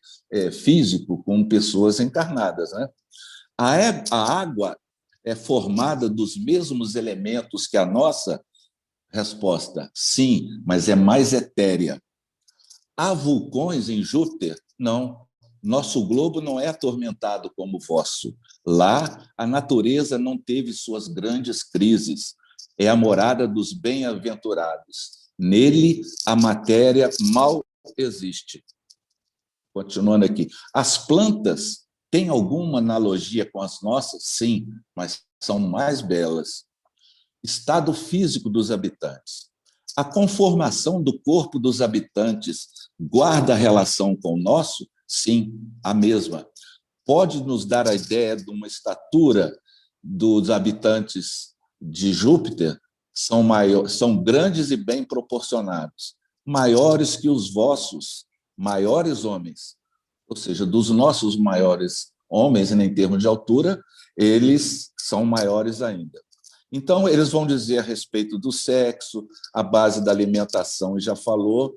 S8: físico, com pessoas encarnadas, né? A água é formada dos mesmos elementos que a nossa? Resposta: sim, mas é mais etérea. Há vulcões em Júpiter? Não. Nosso globo não é atormentado como o vosso. Lá, a natureza não teve suas grandes crises. É a morada dos bem-aventurados. Nele, a matéria mal existe. Continuando aqui. As plantas têm alguma analogia com as nossas? Sim, mas são mais belas. Estado físico dos habitantes. A conformação do corpo dos habitantes guarda relação com o nosso? Sim, a mesma. Pode nos dar a ideia de uma estatura dos habitantes de Júpiter? São grandes e bem proporcionados, maiores que os vossos maiores homens, ou seja, dos nossos maiores homens, em termos de altura, eles são maiores ainda. Então, eles vão dizer a respeito do sexo, a base da alimentação, já falou,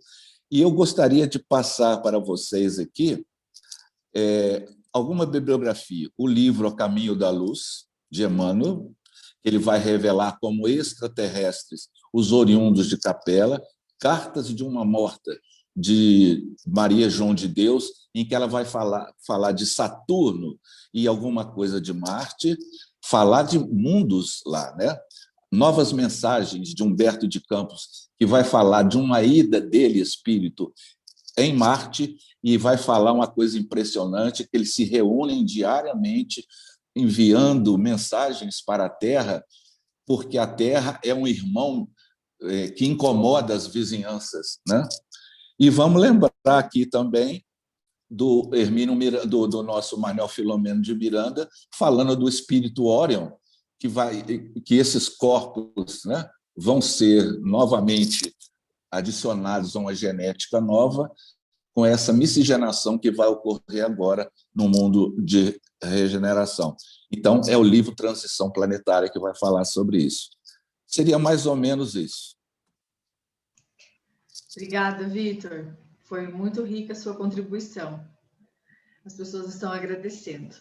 S8: e eu gostaria de passar para vocês aqui alguma bibliografia. O livro A Caminho da Luz, de Emmanuel, que ele vai revelar como extraterrestres os oriundos de Capela, Cartas de uma Morta, de Maria João de Deus, em que ela vai falar de Saturno e alguma coisa de Marte, falar de mundos lá, né? Novas Mensagens, de Humberto de Campos, que vai falar de uma ida dele, espírito, em Marte, e vai falar uma coisa impressionante, que eles se reúnem diariamente, enviando mensagens para a Terra, porque a Terra é um irmão que incomoda as vizinhanças, né? E vamos lembrar aqui também do do nosso Manuel Filomeno de Miranda, falando do espírito Órion, que esses corpos, né, vão ser novamente adicionados a uma genética nova, com essa miscigenação que vai ocorrer agora no mundo de regeneração. Então, é o livro Transição Planetária que vai falar sobre isso. Seria mais ou menos isso.
S1: Obrigada, Vitor. Foi muito rica a sua contribuição. As pessoas estão agradecendo.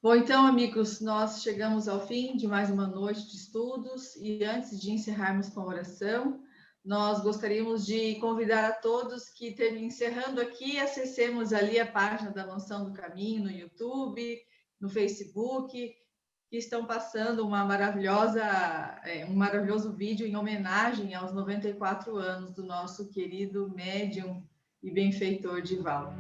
S1: Bom, então, amigos, nós chegamos ao fim de mais uma noite de estudos e antes de encerrarmos com a oração, nós gostaríamos de convidar a todos que, encerrando aqui, acessemos ali a página da Mansão do Caminho no YouTube, no Facebook, que estão passando um maravilhoso vídeo em homenagem aos 94 anos do nosso querido médium e benfeitor Divaldo.